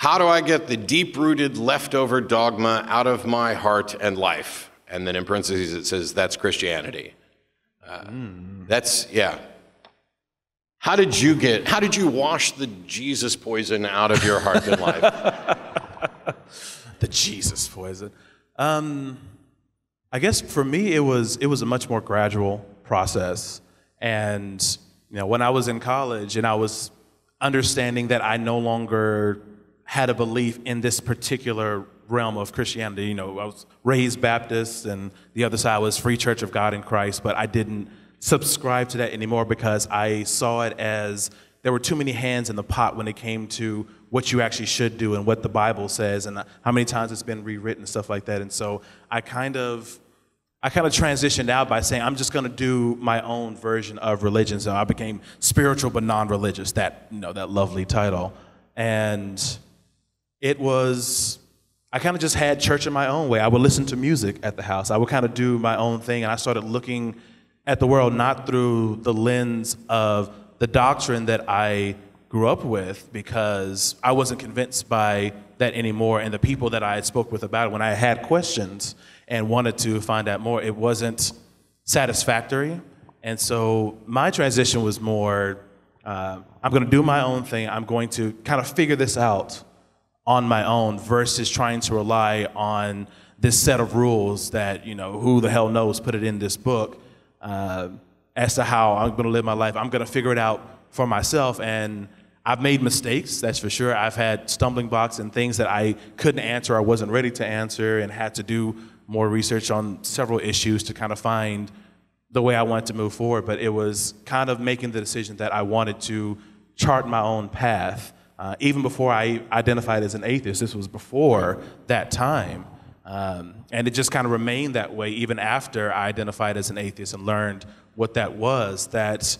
how do I get the deep-rooted leftover dogma out of my heart and life? And then in parentheses it says, that's Christianity. Yeah. How did you wash the Jesus poison out of your heart and life? The Jesus poison. I guess for me, it was a much more gradual process. And when I was in college and I was understanding that I no longer had a belief in this particular realm of Christianity. I was raised Baptist, and the other side was Free Church of God in Christ, but I didn't subscribe to that anymore because I saw it as there were too many hands in the pot when it came to what you actually should do and what the Bible says and how many times it's been rewritten and stuff like that. And so I kind of transitioned out by saying, I'm just going to do my own version of religion. So I became spiritual but non-religious, that lovely title. And I kind of just had church in my own way. I would listen to music at the house. I would kind of do my own thing, and I started looking at the world not through the lens of the doctrine that I grew up with, because I wasn't convinced by that anymore, and the people that I had spoke with about it, when I had questions and wanted to find out more, it wasn't satisfactory. And so my transition was more, I'm going to do my own thing. I'm going to kind of figure this out on my own versus trying to rely on this set of rules that, who the hell knows, put it in this book as to how I'm going to live my life. I'm going to figure it out for myself. And I've made mistakes, that's for sure. I've had stumbling blocks and things that I couldn't answer, I wasn't ready to answer, and had to do more research on several issues to kind of find the way I wanted to move forward. But it was kind of making the decision that I wanted to chart my own path. Even before I identified as an atheist, this was before that time. And it just kind of remained that way even after I identified as an atheist and learned what that was, that,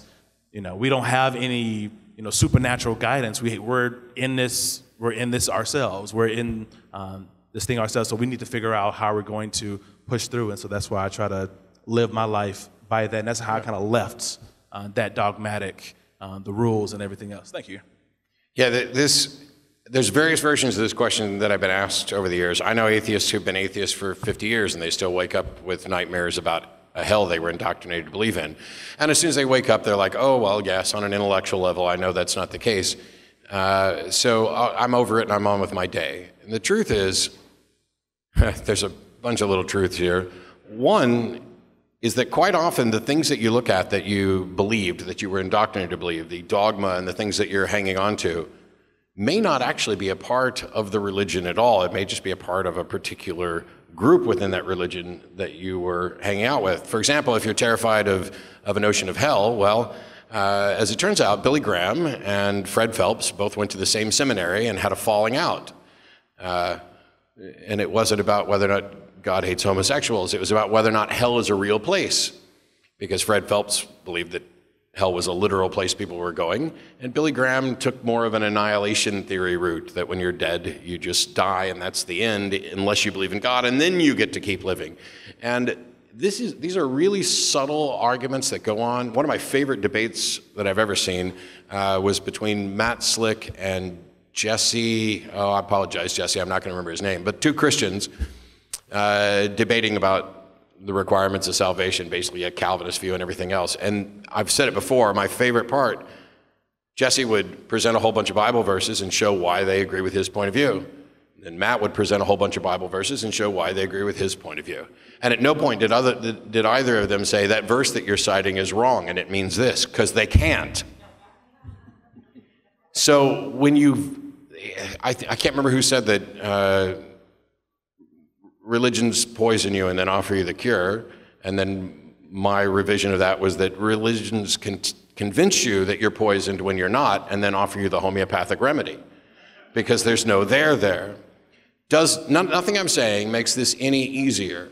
we don't have any, supernatural guidance. We're in this ourselves. We're in this thing ourselves. So we need to figure out how we're going to push through. And so that's why I try to live my life by that. And that's how I kind of left that dogmatic, the rules and everything else. Thank you. Yeah, there's various versions of this question that I've been asked over the years. I know atheists who've been atheists for 50 years and they still wake up with nightmares about a hell they were indoctrinated to believe in. And as soon as they wake up, they're like, oh, well, yes, on an intellectual level, I know that's not the case. So I'm over it and I'm on with my day. And the truth is, there's a bunch of little truths here. One is that quite often the things that you look at that you believed, that you were indoctrinated to believe, the dogma and the things that you're hanging on to, may not actually be a part of the religion at all. It may just be a part of a particular group within that religion that you were hanging out with. For example, if you're terrified of a notion of hell, well, as it turns out, Billy Graham and Fred Phelps both went to the same seminary and had a falling out. And it wasn't about whether or not God hates homosexuals. It was about whether or not hell is a real place, because Fred Phelps believed that hell was a literal place people were going, and Billy Graham took more of an annihilation theory route, that when you're dead, you just die and that's the end, unless you believe in God, and then you get to keep living. And these are really subtle arguments that go on. One of my favorite debates that I've ever seen was between Matt Slick and Jesse, I apologize, Jesse, I'm not going to remember his name, but two Christians debating about the requirements of salvation, basically a Calvinist view and everything else. And I've said it before, my favorite part, Jesse would present a whole bunch of Bible verses and show why they agree with his point of view. And Matt would present a whole bunch of Bible verses and show why they agree with his point of view. And at no point did either of them say, that verse that you're citing is wrong and it means this, because they can't. So when I can't remember who said that religions poison you and then offer you the cure, and then my revision of that was that religions can convince you that you're poisoned when you're not, and then offer you the homeopathic remedy, because there's no there. Nothing I'm saying makes this any easier.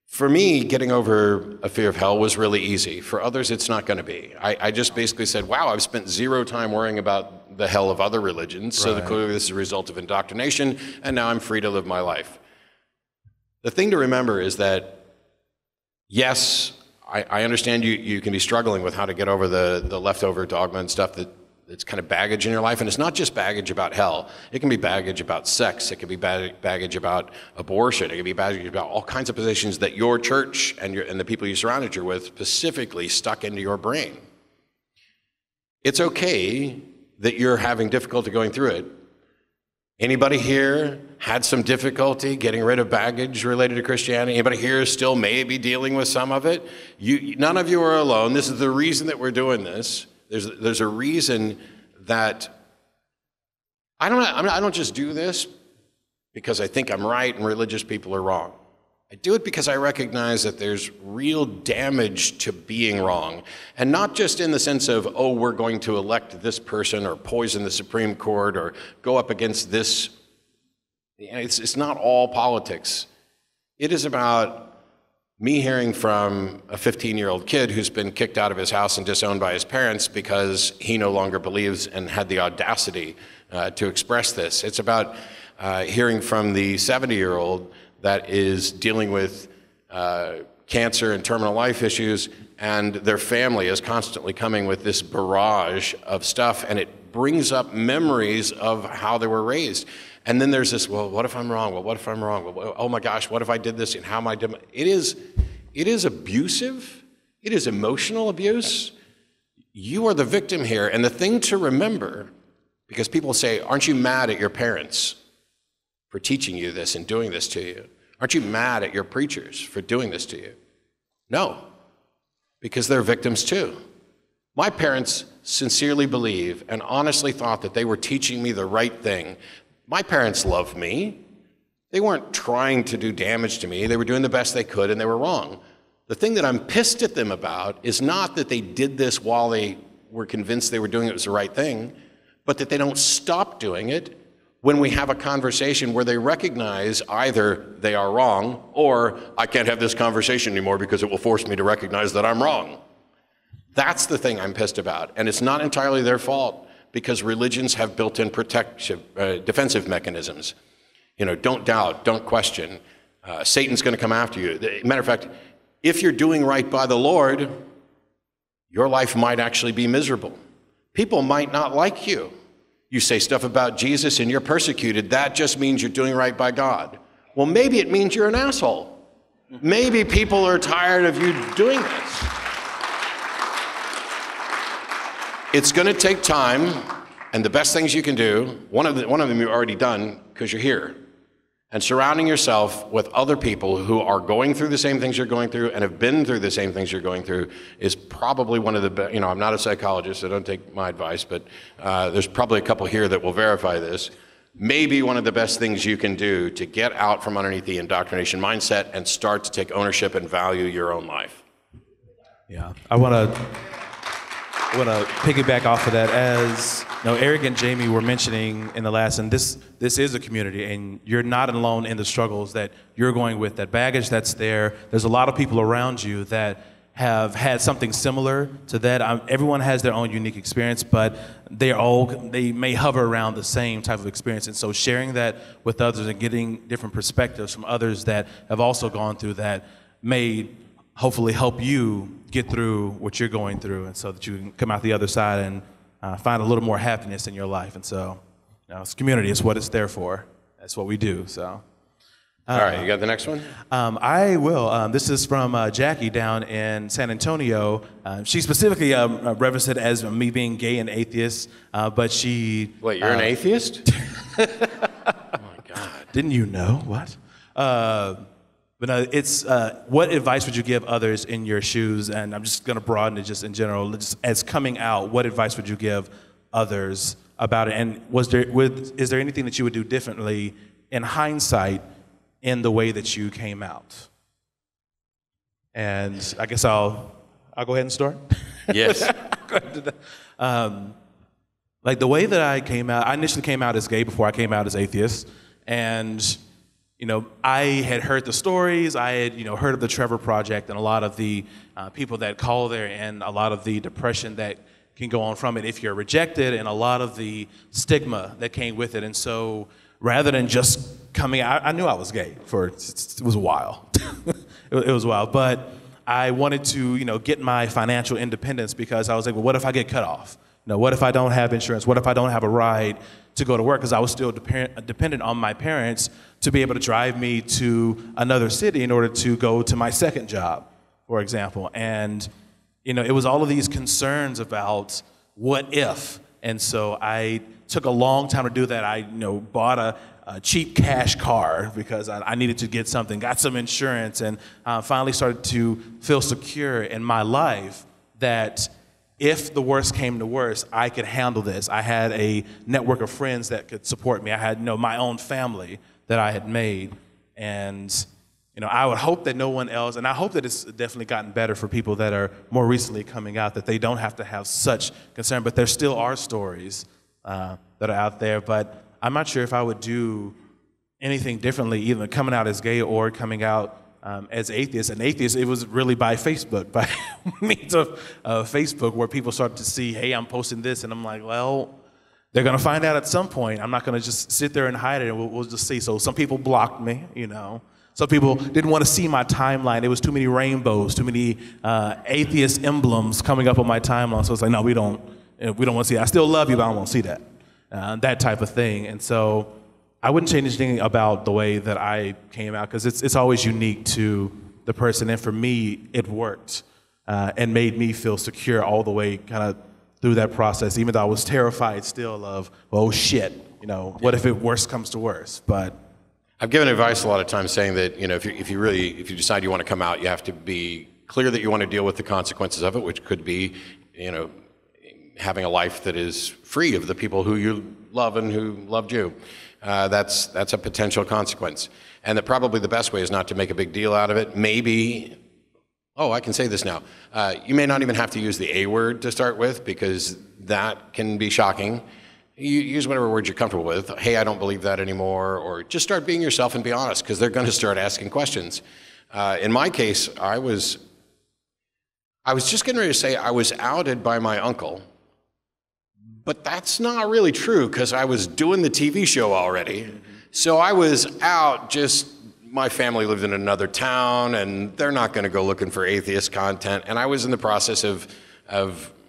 For me, getting over a fear of hell was really easy. For others, it's not going to be. I just basically said, wow, I've spent zero time worrying about the hell of other religions, so clearly this is a result of indoctrination, and now I'm free to live my life. The thing to remember is that, yes, I understand you can be struggling with how to get over the leftover dogma and stuff it's kind of baggage in your life. And it's not just baggage about hell. It can be baggage about sex. It can be baggage about abortion. It can be baggage about all kinds of positions that your church and the people you surrounded you with specifically stuck into your brain. It's okay that you're having difficulty going through it. Anybody here had some difficulty getting rid of baggage related to Christianity? Anybody here still maybe dealing with some of it? None of you are alone. This is the reason that we're doing this. There's a reason that I don't just do this because I think I'm right and religious people are wrong. I do it because I recognize that there's real damage to being wrong. And not just in the sense of, oh, we're going to elect this person or poison the Supreme Court or go up against this. It's not all politics. It is about me hearing from a 15-year-old kid who's been kicked out of his house and disowned by his parents because he no longer believes and had the audacity to express this. It's about hearing from the 70-year-old that is dealing with cancer and terminal life issues, and their family is constantly coming with this barrage of stuff, and it brings up memories of how they were raised. And then there's this, well, what if I'm wrong? Well, what if I'm wrong? Well, oh my gosh, what if I did this, and how am I doing? It is abusive. It is emotional abuse. You are the victim here, and the thing to remember, because people say, aren't you mad at your parents for teaching you this and doing this to you? Aren't you mad at your preachers for doing this to you? No, because they're victims too. My parents sincerely believe and honestly thought that they were teaching me the right thing. My parents loved me. They weren't trying to do damage to me. They were doing the best they could, and they were wrong. The thing that I'm pissed at them about is not that they did this while they were convinced they were doing it was the right thing, but that they don't stop doing it when we have a conversation where they recognize either they are wrong or I can't have this conversation anymore because it will force me to recognize that I'm wrong. That's the thing I'm pissed about. And it's not entirely their fault because religions have built-in defensive mechanisms. You know, don't doubt, don't question. Satan's going to come after you. Matter of fact, if you're doing right by the Lord, your life might actually be miserable. People might not like you. You say stuff about Jesus and you're persecuted, that just means you're doing right by God. Well, maybe it means you're an asshole. Maybe people are tired of you doing this. It's going to take time, and the best things you can do, one of them you've already done because you're here, and surrounding yourself with other people who are going through the same things you're going through and have been through the same things you're going through is probably one of the best. You know, I'm not a psychologist, so don't take my advice, but there's probably a couple here that will verify this. Maybe one of the best things you can do to get out from underneath the indoctrination mindset and start to take ownership and value your own life. Yeah, I want to piggyback off of that. As you know, Eric and Jamie were mentioning in the last, and this is a community, and you're not alone in the struggles that you're going with, that baggage that's there. There's a lot of people around you that have had something similar to that. Everyone has their own unique experience, but they may hover around the same type of experience. And so sharing that with others and getting different perspectives from others that have also gone through that may hopefully help you get through what you're going through, and so that you can come out the other side and find a little more happiness in your life. And so, you know, it's community. It's what it's there for. That's what we do. So, all right, you got the next one? I will. This is from Jackie down in San Antonio. She specifically referenced it as me being gay and atheist, but she... Wait, you're an atheist? Oh my God. Didn't you know? What? But no, it's what advice would you give others in your shoes? And I'm just going to broaden it just in general. Just as coming out, what advice would you give others about it? And is there anything that you would do differently in hindsight in the way that you came out? And I guess I'll go ahead and start. Yes. Like the way that I came out, I initially came out as gay before I came out as atheist. And you know, I had heard the stories. I had, heard of the Trevor Project and a lot of the people that call there, and a lot of the depression that can go on from it if you're rejected, and a lot of the stigma that came with it. And so, rather than just coming out, I knew I was gay it was a while. it was a while, but I wanted to, get my financial independence because I was like, well, what if I get cut off? what if I don't have insurance? What if I don't have a ride to go to work? Because I was still dependent on my parents to be able to drive me to another city in order to go to my second job, for example. And, it was all of these concerns about what if. And so I took a long time to do that. I, bought a cheap cash car because I needed to get something, got some insurance, and finally started to feel secure in my life that if the worst came to worst, I could handle this. I had a network of friends that could support me. I had, my own family that I had made. And, I would hope that no one else, and I hope that it's definitely gotten better for people that are more recently coming out, that they don't have to have such concern, but there still are stories that are out there. But I'm not sure if I would do anything differently, either coming out as gay or coming out as atheist. And atheist, it was really by Facebook, by means of Facebook, where people started to see, hey, I'm posting this, and I'm like, well, they're gonna find out at some point. I'm not gonna just sit there and hide it, and we'll just see. So some people blocked me, Some people didn't want to see my timeline. There was too many rainbows, too many atheist emblems coming up on my timeline. So it's like, no, we don't want to see that. I still love you, but I don't want to see that. That type of thing. And so I wouldn't change anything about the way that I came out, because it's always unique to the person. And for me, it worked and made me feel secure all the way kind of through that process, even though I was terrified still of, oh shit, what if it worst comes to worst? But I've given advice a lot of times saying that, if you decide you want to come out, you have to be clear that you want to deal with the consequences of it, which could be, having a life that is free of the people who you love and who loved you. That's a potential consequence. And that probably the best way is not to make a big deal out of it. Maybe, I can say this now. You may not even have to use the A word to start with, because that can be shocking. You use whatever words you're comfortable with. Hey, I don't believe that anymore, or just start being yourself and be honest, because they're going to start asking questions. In my case, I was just getting ready to say I was outed by my uncle, but that's not really true, because I was doing the TV show already. So I was out, just my family lived in another town, and they're not going to go looking for atheist content, and I was in the process of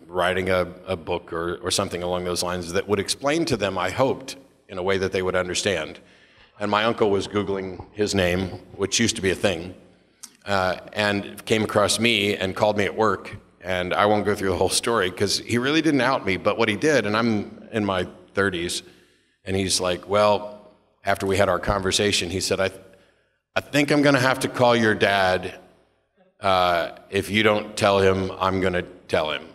writing a book or something along those lines that would explain to them, I hoped, in a way that they would understand. And my uncle was Googling his name, which used to be a thing, and came across me and called me at work. And I won't go through the whole story, because he really didn't out me, but what he did, and I'm in my 30s, and he's like, well, after we had our conversation, he said, I think I'm gonna have to call your dad. If you don't tell him, I'm gonna tell him.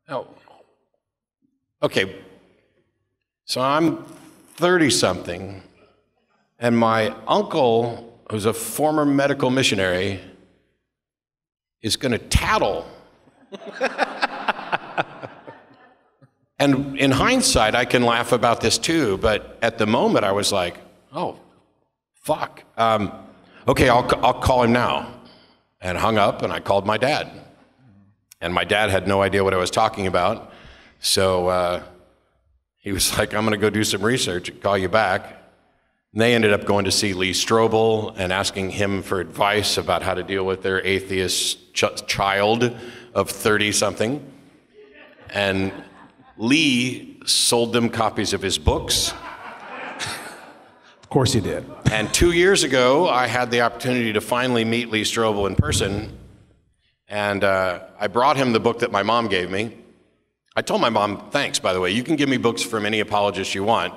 Oh, okay, so I'm 30-something, and my uncle, who's a former medical missionary, is going to tattle. And in hindsight, I can laugh about this too, but at the moment I was like, oh, fuck. Okay, I'll call him now. And hung up, and I called my dad. And my dad had no idea what I was talking about, so he was like, I'm gonna go do some research and call you back. And they ended up going to see Lee Strobel and asking him for advice about how to deal with their atheist child of 30-something. And Lee sold them copies of his books. of course he did. And 2 years ago, I had the opportunity to finally meet Lee Strobel in person. And I brought him the book that my mom gave me. I told my mom, thanks, by the way, you can give me books from any apologist you want,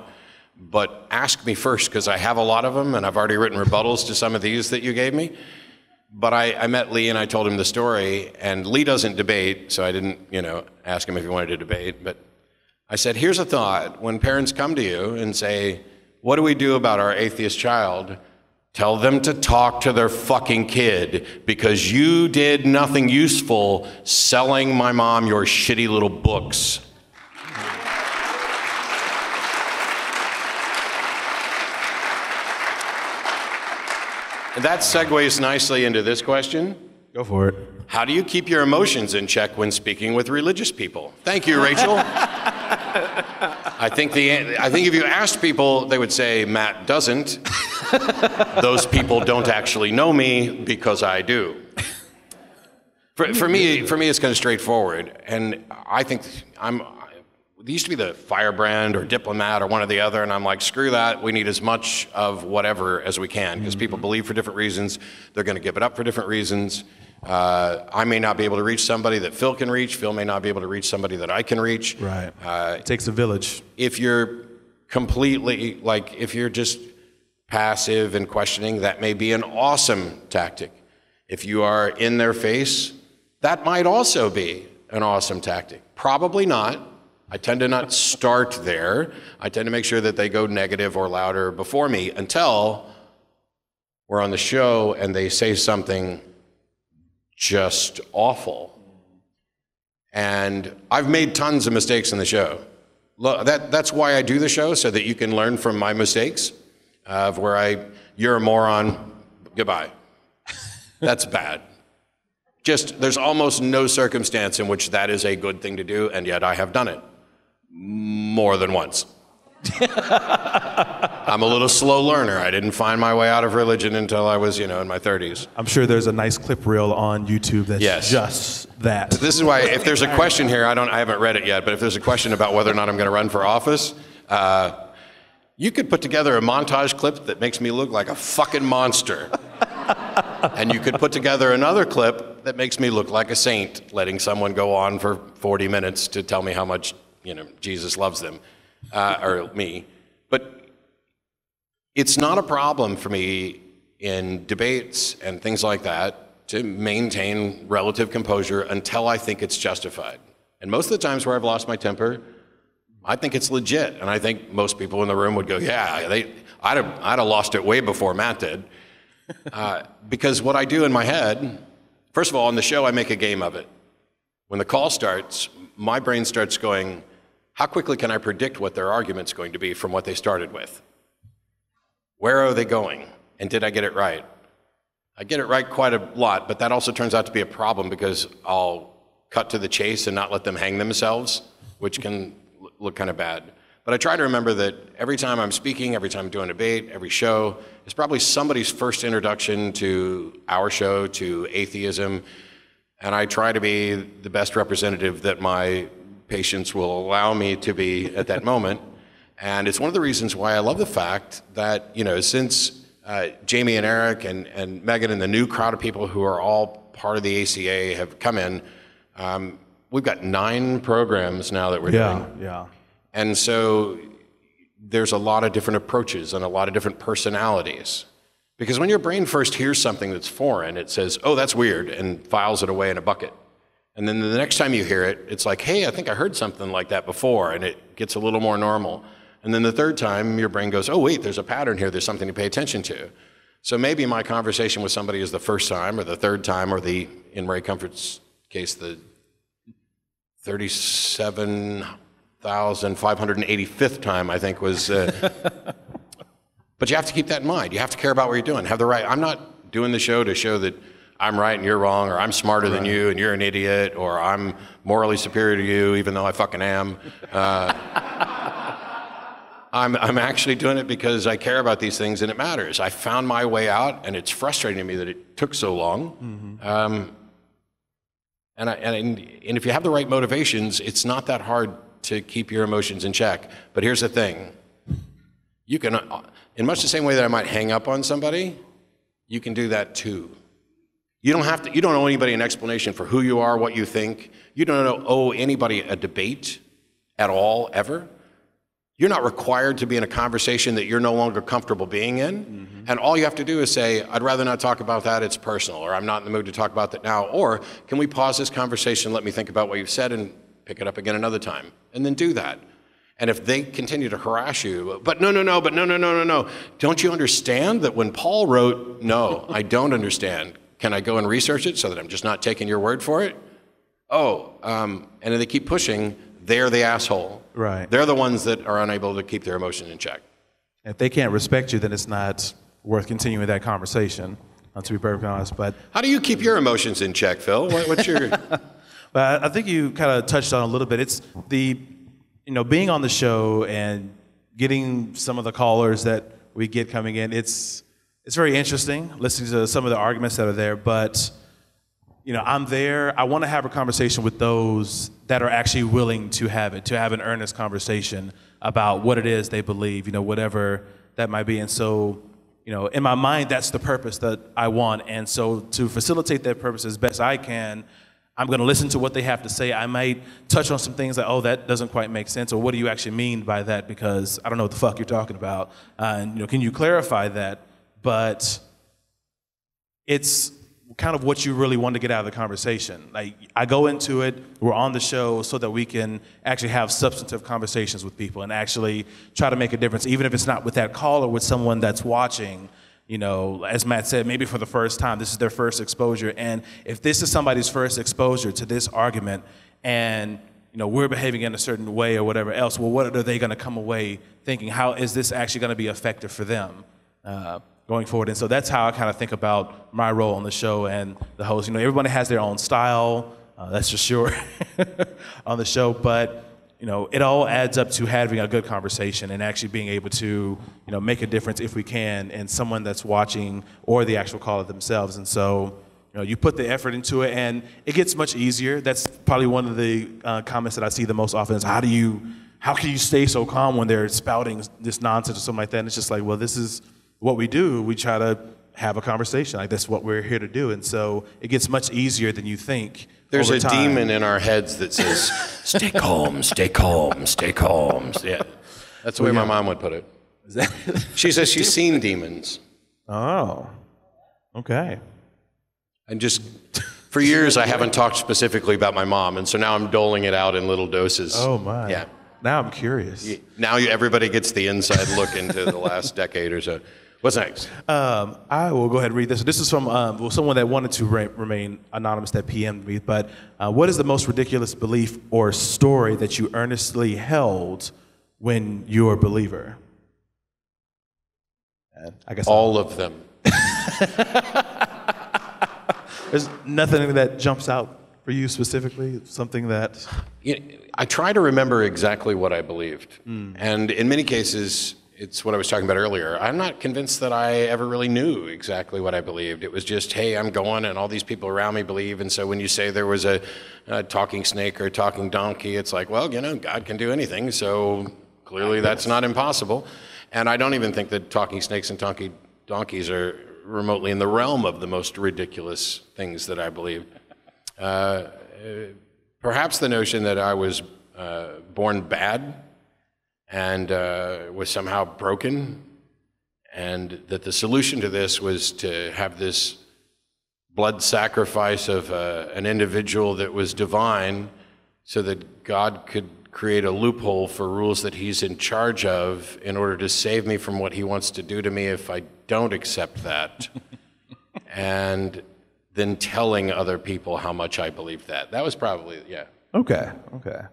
but ask me first, because I have a lot of them, and I've already written rebuttals to some of these that you gave me. But I met Lee, and I told him the story, and Lee doesn't debate, so I didn't, ask him if he wanted to debate. But I said, here's a thought. When parents come to you and say, what do we do about our atheist child? Tell them to talk to their fucking kid, because you did nothing useful selling my mom your shitty little books. And that segues nicely into this question. Go for it. How do you keep your emotions in check when speaking with religious people? Thank you, Rachel. I think if you asked people, they would say, Matt doesn't. Those people don't actually know me, because I do. For me, it's kind of straightforward, and I think it used to be the firebrand or diplomat or one or the other, and I'm like, screw that. We need as much of whatever as we can, because people believe for different reasons. They're going to give it up for different reasons. I may not be able to reach somebody that Phil can reach. Phil may not be able to reach somebody that I can reach. Right. It takes a village. If you're completely, like, if you're just passive and questioning, that may be an awesome tactic. If you are in their face, that might also be an awesome tactic. Probably not. I tend to not start there. I tend to make sure that they go negative or louder before me until we're on the show and they say something just awful. And I've made tons of mistakes in the show. That's why I do the show, so that you can learn from my mistakes of where you're a moron, goodbye. That's bad. Just, there's almost no circumstance in which that is a good thing to do, and yet I have done it more than once. I'm a little slow learner. I didn't find my way out of religion until I was, in my 30s. I'm sure there's a nice clip reel on YouTube that's just that. This is why, if there's a question here, I haven't read it yet, but if there's a question about whether or not I'm going to run for office, you could put together a montage clip that makes me look like a fucking monster. And you could put together another clip that makes me look like a saint, letting someone go on for 40 minutes to tell me how much, Jesus loves them, or me. But it's not a problem for me in debates and things like that to maintain relative composure until I think it's justified. And most of the times where I've lost my temper, I think it's legit. And I think most people in the room would go, yeah, I'd have lost it way before Matt did. Because what I do in my head, first of all, on the show, I make a game of it. When the call starts, my brain starts going, how quickly can I predict what their argument's going to be from what they started with? Where are they going? And did I get it right? I get it right quite a lot, but that also turns out to be a problem because I'll cut to the chase and not let them hang themselves, which can look kind of bad. But I try to remember that every time I'm speaking, every time I'm doing a debate, every show, is probably somebody's first introduction to our show, to atheism, and I try to be the best representative that my patience will allow me to be at that moment. And it's one of the reasons why I love the fact that, since Jamie and Eric and Megan and the new crowd of people who are all part of the ACA have come in, we've got 9 programs now that we're doing. Yeah. And so there's a lot of different approaches and a lot of different personalities. Because when your brain first hears something that's foreign, it says, oh, that's weird, and files it away in a bucket. And then the next time you hear it, it's like, hey, I think I heard something like that before, and it gets a little more normal. And then the third time, your brain goes, oh, wait, there's a pattern here, there's something to pay attention to. So maybe my conversation with somebody is the first time, or the third time, or in Ray Comfort's case, the 37,585th time, I think was, but you have to keep that in mind. You have to care about what you're doing, have the right. I'm not doing the show to show that I'm right and you're wrong, or I'm smarter than you and you're an idiot, or I'm morally superior to you, even though I fucking am. I'm actually doing it because I care about these things and it matters. I found my way out, and it's frustrating to me that it took so long. And if you have the right motivations, it's not that hard to keep your emotions in check. But here's the thing. You can, in much the same way that I might hang up on somebody, you can do that too. You don't owe anybody an explanation for who you are, what you think. You don't owe anybody a debate at all, ever. You're not required to be in a conversation that you're no longer comfortable being in. And all you have to do is say, I'd rather not talk about that, it's personal, or I'm not in the mood to talk about that now, or can we pause this conversation, let me think about what you've said, and pick it up again another time, and then do that. And if they continue to harass you, but no, don't you understand that when Paul wrote, no, I don't understand, can I go and research it so that I'm just not taking your word for it? And then they keep pushing, they're the asshole. Right. They're the ones that are unable to keep their emotion in check. If they can't respect you, then it's not worth continuing that conversation, to be perfectly honest. But how do you keep your emotions in check, Phil? What's your... But I think you kind of touched on a little bit. It's being on the show and getting some of the callers that we get coming in. It's very interesting listening to some of the arguments that are there. But I'm there. I want to have a conversation with those that are actually willing to have an earnest conversation about what it is they believe, whatever that might be. And so, in my mind, that's the purpose that I want. And so to facilitate that purpose as best I can, I'm going to listen to what they have to say. I might touch on some things like, oh, that doesn't quite make sense, or what do you actually mean by that? Because I don't know what the fuck you're talking about. And, can you clarify that? But it's kind of what you really want to get out of the conversation. Like, I go into it, we're on the show so that we can actually have substantive conversations with people and actually try to make a difference, even if it's not with that call or with someone that's watching. As Matt said, maybe for the first time, this is their first exposure. And if this is somebody's first exposure to this argument and, we're behaving in a certain way or whatever else, well, what are they going to come away thinking? How is this actually going to be effective for them going forward? And so that's how I kind of think about my role on the show and the host. Everybody has their own style, that's for sure, on the show. But it all adds up to having a good conversation and actually being able to, make a difference if we can in someone that's watching or the actual caller themselves. And so, you put the effort into it and it gets much easier. That's probably one of the comments that I see the most often is, how can you stay so calm when they're spouting this nonsense or something like that? And it's just like, well, this is what we do. We try to have a conversation. Like, that's what we're here to do. And so it gets much easier than you think. There's a demon in our heads that says, stay calm, stay calm, stay calm. Yeah, that's the way my mom would put it. She says she's seen demons. Oh, okay. And just, for years, I haven't talked specifically about my mom, and so now I'm doling it out in little doses. Oh, my. Yeah. Now I'm curious. Now everybody gets the inside look into the last decade or so. What's next? I will go ahead and read this. This is from someone that wanted to remain anonymous that PM'd me. But what is the most ridiculous belief or story that you earnestly held when you were a believer? I guess all of them. There's nothing that jumps out for you specifically? Something that... I try to remember exactly what I believed. And in many cases, it's what I was talking about earlier. I'm not convinced that I ever really knew exactly what I believed. It was just, hey, I'm going and all these people around me believe. And so when you say there was a talking snake or a talking donkey, it's like, well, God can do anything. So clearly that's not impossible. And I don't even think that talking snakes and donkeys are remotely in the realm of the most ridiculous things that I believe. Perhaps the notion that I was born bad and was somehow broken, and that the solution to this was to have this blood sacrifice of an individual that was divine so that God could create a loophole for rules that he's in charge of in order to save me from what he wants to do to me if I don't accept that. And then telling other people how much I believed that. That was probably, yeah. Okay. Yeah,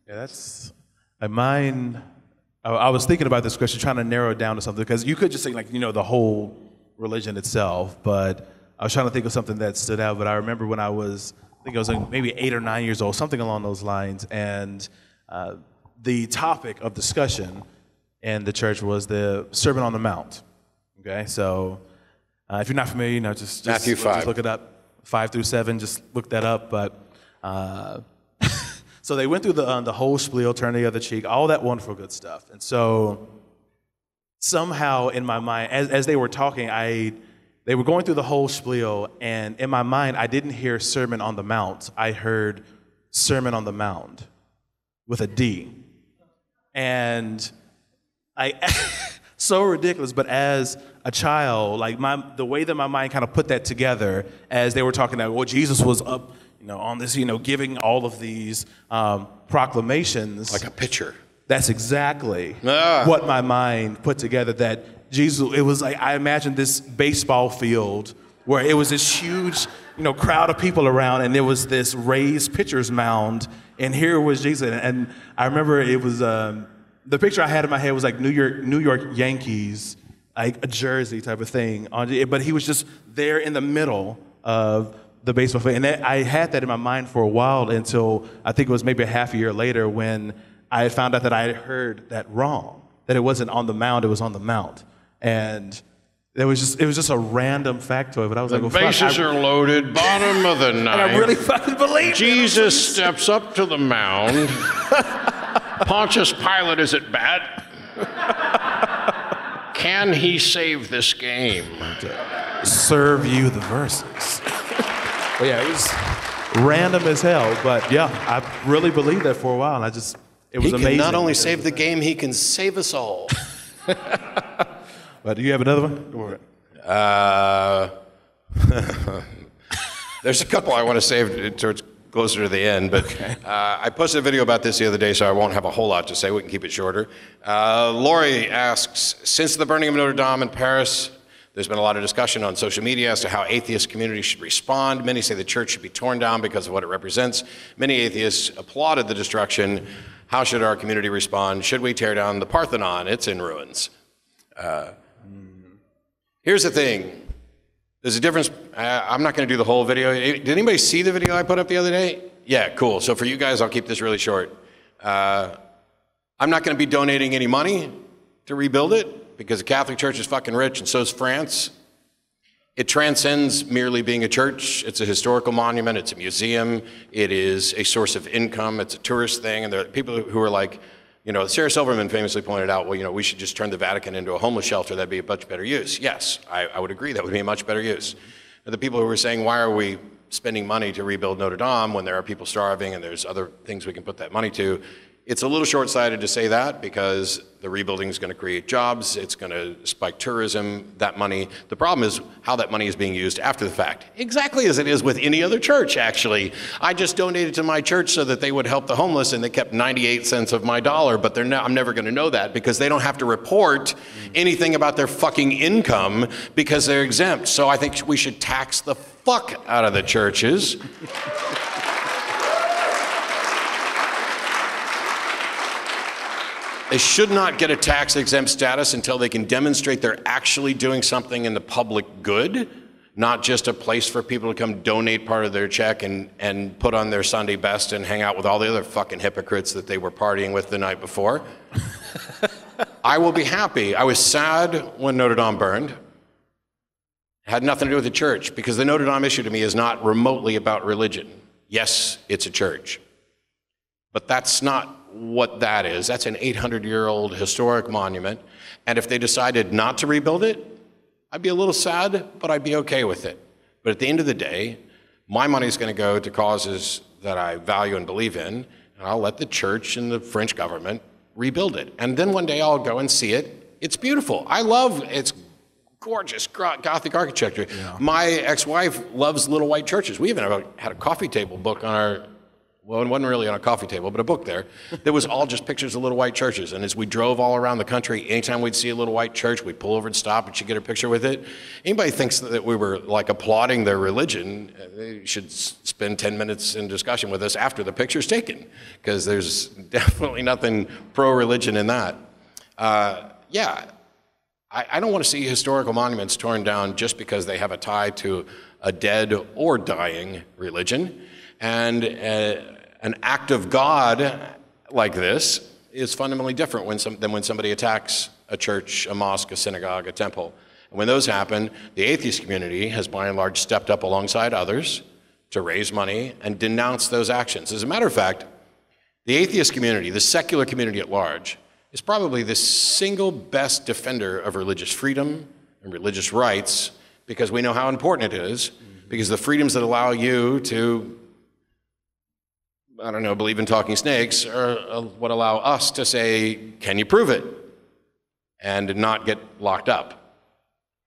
that's mine. I was thinking about this question, trying to narrow it down to something, because you could just say, the whole religion itself, but I was trying to think of something that stood out. But I remember when I was maybe 8 or 9 years old, something along those lines, and the topic of discussion in the church was the Sermon on the Mount. Okay, so if you're not familiar, just Matthew 5. Just look it up, 5 through 7. Just look that up. But so they went through the whole spiel, turn the other cheek, all that wonderful good stuff. And so somehow in my mind, as they were talking, they were going through the whole spiel, and in my mind, I didn't hear Sermon on the Mount. I heard Sermon on the Mound with a D. And so ridiculous, but as a child, the way that my mind kind of put that together as they were talking about, well, Jesus was up, on this, giving all of these proclamations. Like a pitcher. That's exactly what my mind put together, that Jesus, it was like, I imagined this baseball field where it was this huge, crowd of people around, and there was this raised pitcher's mound, and here was Jesus. And I remember it was, the picture I had in my head was like New York Yankees, like a jersey type of thing, but he was just there in the middle of the baseball field. And I had that in my mind for a while until I think it was maybe a half a year later when I had found out that I had heard that wrong, that it wasn't on the mound, it was on the mount. And It was just a random factoid, but I was like, well, Bases are loaded, bottom of the ninth. and I really fucking believe Jesus steps up to the mound. Pontius Pilate is at bat. Can he save this game? Serve you the verses. But yeah, it was random as hell, but yeah, I really believed that for a while, and it was amazing. He can not only save the game, he can save us all. But do you have another one? Go ahead. There's a couple I want to save towards closer to the end, but okay. I posted a video about this the other day, so I won't have a whole lot to say. We can keep it shorter. Lori asks, since the burning of Notre Dame in Paris, there's been a lot of discussion on social media as to how atheist communities should respond. Many say the church should be torn down because of what it represents. Many atheists applauded the destruction. How should our community respond? Should we tear down the Parthenon? It's in ruins. Here's the thing. There's a difference. I'm not going to do the whole video. Did anybody see the video I put up the other day? Yeah, cool. So for you guys, I'll keep this really short. I'm not going to be donating any money to rebuild it because the Catholic Church is fucking rich and so is France. It transcends merely being a church. It's a historical monument. It's a museum. It is a source of income. It's a tourist thing. And there are people who are like, you know, Sarah Silverman famously pointed out, well, you know, we should just turn the Vatican into a homeless shelter. That'd be a much better use. Yes, I would agree that would be a much better use. And the people who were saying, why are we spending money to rebuild Notre Dame when there are people starving and there's other things we can put that money to? It's a little short-sighted to say that because the rebuilding is going to create jobs, it's going to spike tourism, that money. The problem is how that money is being used after the fact. Exactly as it is with any other church, actually. I just donated to my church so that they would help the homeless and they kept 98 cents of my dollar, but I'm never going to know that because they don't have to report anything about their fucking income because they're exempt. So I think we should tax the fuck out of the churches. They should not get a tax-exempt status until they can demonstrate they're actually doing something in the public good, not just a place for people to come donate part of their check and put on their Sunday best and hang out with all the other fucking hypocrites that they were partying with the night before. I will be happy. I was sad when Notre Dame burned. It had nothing to do with the church because the Notre Dame issue to me is not remotely about religion. Yes, it's a church, but that's not what that is. That's an 800-year-old historic monument. And if they decided not to rebuild it, I'd be a little sad, but I'd be okay with it. But at the end of the day, my money's going to go to causes that I value and believe in, and I'll let the church and the French government rebuild it. And then one day I'll go and see it. It's beautiful. It's gorgeous Gothic architecture. Yeah. My ex-wife loves little white churches. We even had a coffee table book on our, well, it wasn't really on a coffee table, but a book there that was all just pictures of little white churches. And as we drove all around the country, anytime we'd see a little white church, we'd pull over and stop and she'd get a picture with it. Anybody thinks that we were like applauding their religion, they should spend 10 minutes in discussion with us after the picture's taken, because there's definitely nothing pro-religion in that. Yeah, I don't want to see historical monuments torn down just because they have a tie to a dead or dying religion. And an act of God like this is fundamentally different than when somebody attacks a church, a mosque, a synagogue, a temple. And when those happen, the atheist community has by and large stepped up alongside others to raise money and denounce those actions. As a matter of fact, the atheist community, the secular community at large, is probably the single best defender of religious freedom and religious rights, because we know how important it is, because the freedoms that allow you to, I don't know, believe in talking snakes are what allow us to say, can you prove it? And not get locked up.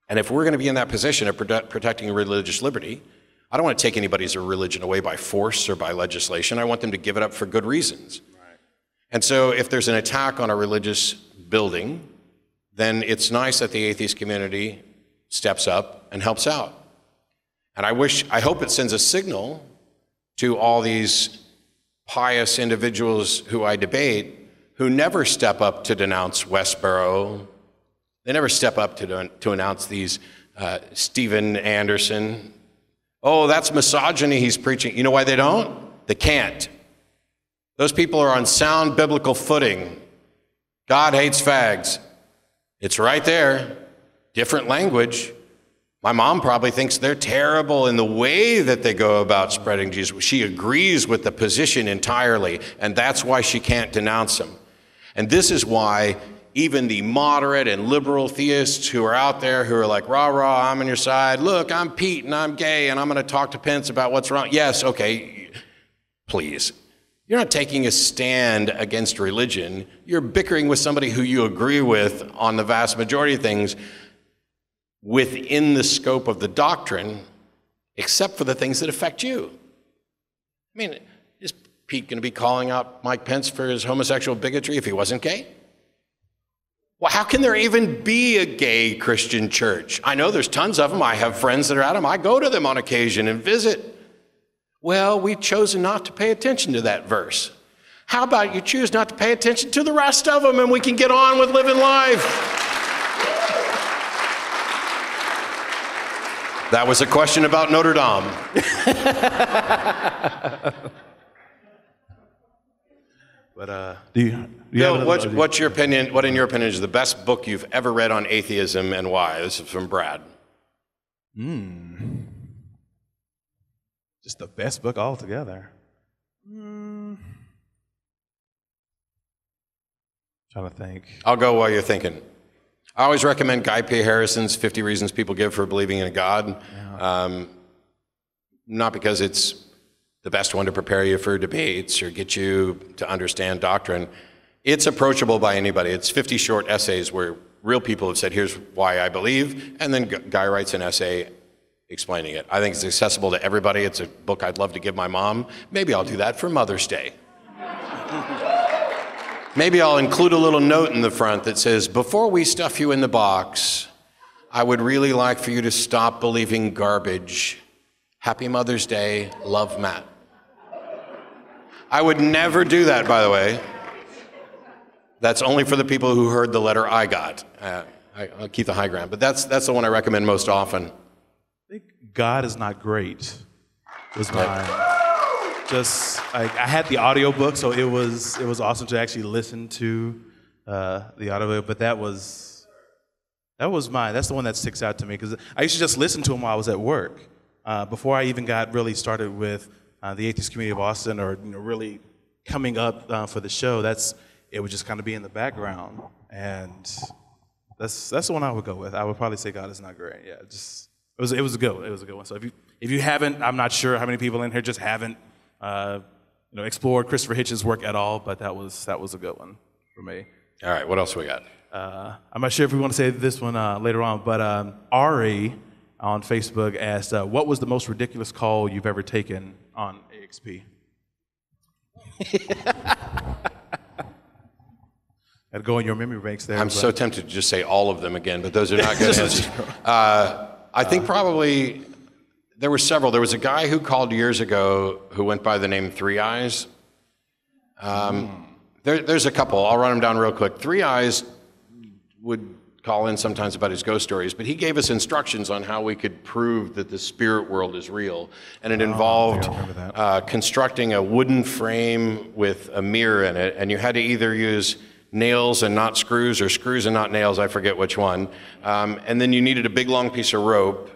And if we're going to be in that position of protecting religious liberty, I don't want to take anybody's religion away by force or by legislation. I want them to give it up for good reasons. Right. And so if there's an attack on a religious building, then it's nice that the atheist community steps up and helps out. And I hope it sends a signal to all these pious individuals who I debate, who never step up to denounce Westboro. They never step up to announce these Stephen Anderson. Oh, that's misogyny he's preaching. You know why they don't? They can't. Those people are on sound biblical footing. God hates fags. It's right there. different language. My mom probably thinks they're terrible in the way that they go about spreading Jesus. She agrees with the position entirely, and that's why she can't denounce them. And this is why even the moderate and liberal theists who are out there who are like, rah, rah, I'm on your side. Look, I'm Pete and I'm gay and I'm going to talk to Pence about what's wrong. Yes, okay, please. You're not taking a stand against religion. You're bickering with somebody who you agree with on the vast majority of things within the scope of the doctrine, except for the things that affect you. I mean, is Pete going to be calling out Mike Pence for his homosexual bigotry if he wasn't gay? Well, how can there even be a gay Christian church? I know there's tons of them. I have friends that are at them. I go to them on occasion and visit. Well, we've chosen not to pay attention to that verse. How about you choose not to pay attention to the rest of them and we can get on with living life? That was a question about Notre Dame. But Bill, what's your opinion? What, in your opinion, is the best book you've ever read on atheism, and why? This is from Brad. Just the best book altogether. Trying to think. I'll go while you're thinking. I always recommend Guy P. Harrison's 50 Reasons People Give for Believing in a God. Yeah. Not because it's the best one to prepare you for debates or get you to understand doctrine. It's approachable by anybody. It's 50 short essays where real people have said, here's why I believe, and then Guy writes an essay explaining it. I think it's accessible to everybody. It's a book I'd love to give my mom. Maybe I'll do that for Mother's Day. Maybe I'll include a little note in the front that says, before we stuff you in the box, I would really like for you to stop believing garbage. Happy Mother's Day, love, Matt. I would never do that, by the way. That's only for the people who heard the letter I got. I'll keep the high ground, but that's the one I recommend most often. I think God is Not Great was mine. Just, I had the audiobook, so it was awesome to actually listen to the audiobook, but that was mine. That's the one that sticks out to me, because I used to just listen to them while I was at work. Before I even got really started with the Atheist Community of Austin, or really coming up for the show, it would just kind of be in the background, and that's the one I would go with. I would probably say God is Not Great. Yeah, it was a good one. So if you haven't, I'm not sure how many people in here just haven't explored Christopher Hitchens' work at all, but that was a good one for me. All right, what else we got? I'm not sure if we want to say this one later on, but Ari on Facebook asked, what was the most ridiculous call you've ever taken on AXP? Had to go in your memory banks there. I'm so tempted to just say all of them again, but those are not good answers. I think probably there were several. There was a guy who called years ago who went by the name Three Eyes. There's a couple. I'll run them down real quick. Three Eyes would call in sometimes about his ghost stories, but he gave us instructions on how we could prove that the spirit world is real. And it involved constructing a wooden frame with a mirror in it, and you had to either use nails and not screws, or screws and not nails, I forget which one. And then you needed a big long piece of rope.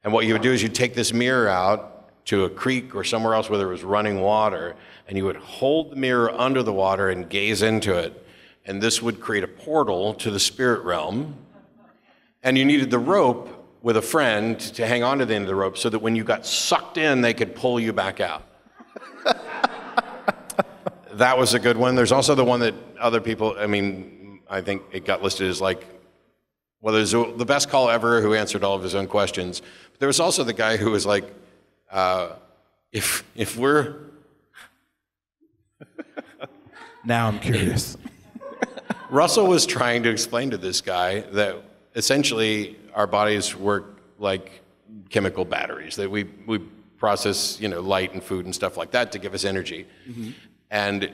And what you would do is you'd take this mirror out to a creek or somewhere else where there was running water, and you would hold the mirror under the water and gaze into it. And this would create a portal to the spirit realm. And you needed the rope with a friend to hang on to the end of the rope so that when you got sucked in, they could pull you back out. That was a good one. There's also the one that other people, I think it got listed as like, well, there's the best call ever who answered all of his own questions. But there was also the guy who was like, if we're... Now I'm curious. Russell was trying to explain to this guy that essentially our bodies work like chemical batteries, that we process, light and food and stuff like that to give us energy. Mm-hmm. And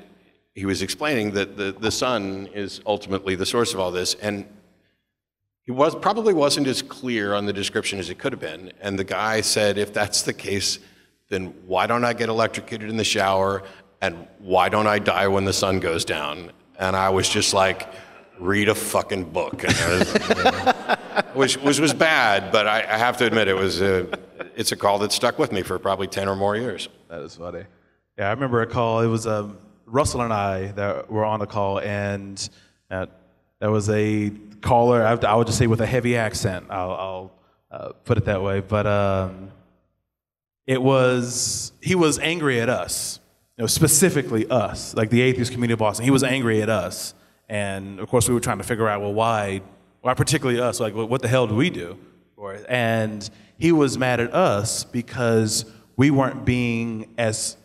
he was explaining that the sun is ultimately the source of all this, and he probably wasn't as clear on the description as it could have been. And the guy said, if that's the case, then why don't I get electrocuted in the shower, and why don't I die when the sun goes down? And I was just like, read a fucking book. which was bad, but I have to admit it's a call that stuck with me for probably 10 or more years. That is funny. Yeah, I remember a call. It was Russell and I that were on a call, and there was a caller, I would just say with a heavy accent, I'll put it that way, but he was angry at us, specifically us, like the Atheist Community of Austin. He was angry at us, and of course we were trying to figure out, well, why particularly us, like what the hell do we do? And he was mad at us because we weren't being as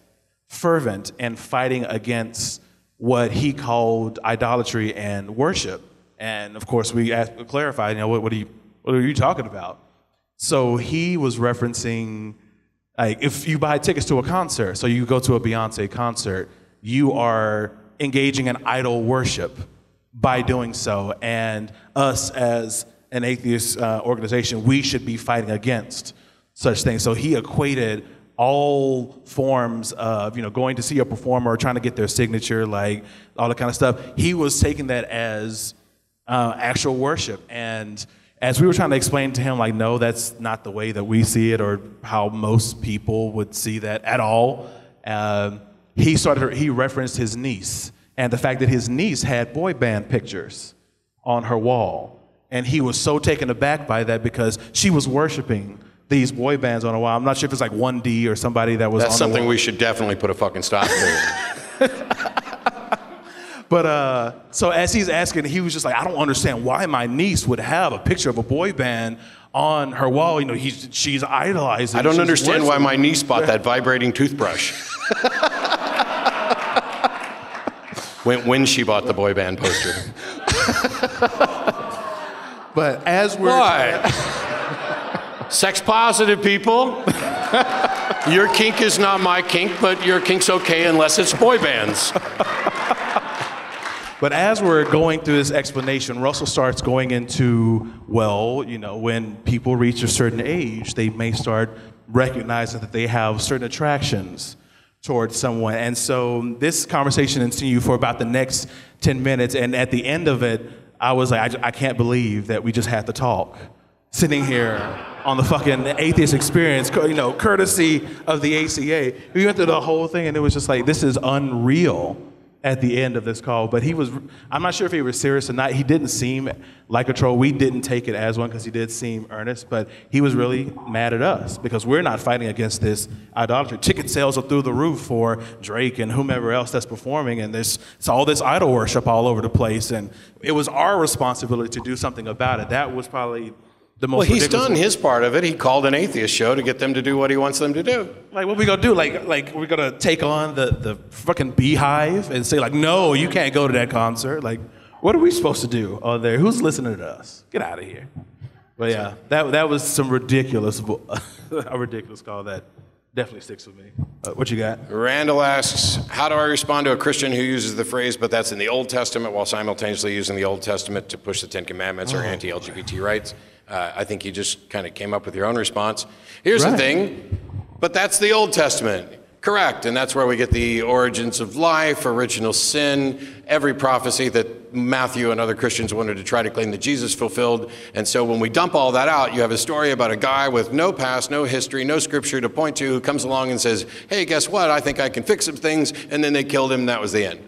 fervent and fighting against what he called idolatry and worship. And of course, we clarified, what are you talking about? So he was referencing, like, if you buy tickets to a concert, so you go to a Beyonce concert, you are engaging in idol worship by doing so. And us as an atheist organization, we should be fighting against such things. So he equated all forms of, going to see a performer or trying to get their signature, like all that kind of stuff. He was taking that as actual worship. And as we were trying to explain to him, like, no, that's not the way that we see it or how most people would see that at all, he referenced his niece and the fact that his niece had boy band pictures on her wall. And he was so taken aback by that because she was worshiping these boy bands on a wall. I'm not sure if it's like 1D or somebody that was on the wall. That's something we should definitely put a fucking stop to. But so as he's asking, he was just like, I don't understand why my niece would have a picture of a boy band on her wall. She's idolizing. I don't understand why my niece bought that vibrating toothbrush. when she bought the boy band poster. But as we're... Why? Sex positive people. Your kink is not my kink, but your kink's okay unless it's boy bands. But as we're going through this explanation, Russell starts going into, when people reach a certain age, they may start recognizing that they have certain attractions towards someone. And so this conversation continued for about the next 10 minutes. And at the end of it, I was like, I can't believe that we just had to talk, sitting here on the fucking Atheist Experience, courtesy of the ACA. We went through the whole thing, and it was just like, this is unreal at the end of this call. But I'm not sure if he was serious or not. He didn't seem like a troll. We didn't take it as one because he did seem earnest, but he was really mad at us because we're not fighting against this idolatry. Ticket sales are through the roof for Drake and whomever else that's performing, and it's all this idol worship all over the place, and it was our responsibility to do something about it. That was probably the most ridiculous. Well, he's done his part of it. He called an atheist show to get them to do what he wants them to do. Like, what we gonna do? Like we're gonna take on the fucking beehive and say, like, no, you can't go to that concert? Like, what are we supposed to do on there? Who's listening to us? Get out of here. But yeah, that was some ridiculous, a ridiculous call that definitely sticks with me. What you got? Randall asks, how do I respond to a Christian who uses the phrase, but that's in the Old Testament, while simultaneously using the Old Testament to push the Ten Commandments or anti-LGBT rights? I think you just kind of came up with your own response. Here's the thing, but that's the Old Testament. Correct, and that's where we get the origins of life, original sin, every prophecy that Matthew and other Christians wanted to try to claim that Jesus fulfilled. And so when we dump all that out, you have a story about a guy with no past, no history, no scripture to point to, who comes along and says, hey, guess what? I think I can fix some things. And then they killed him, and that was the end.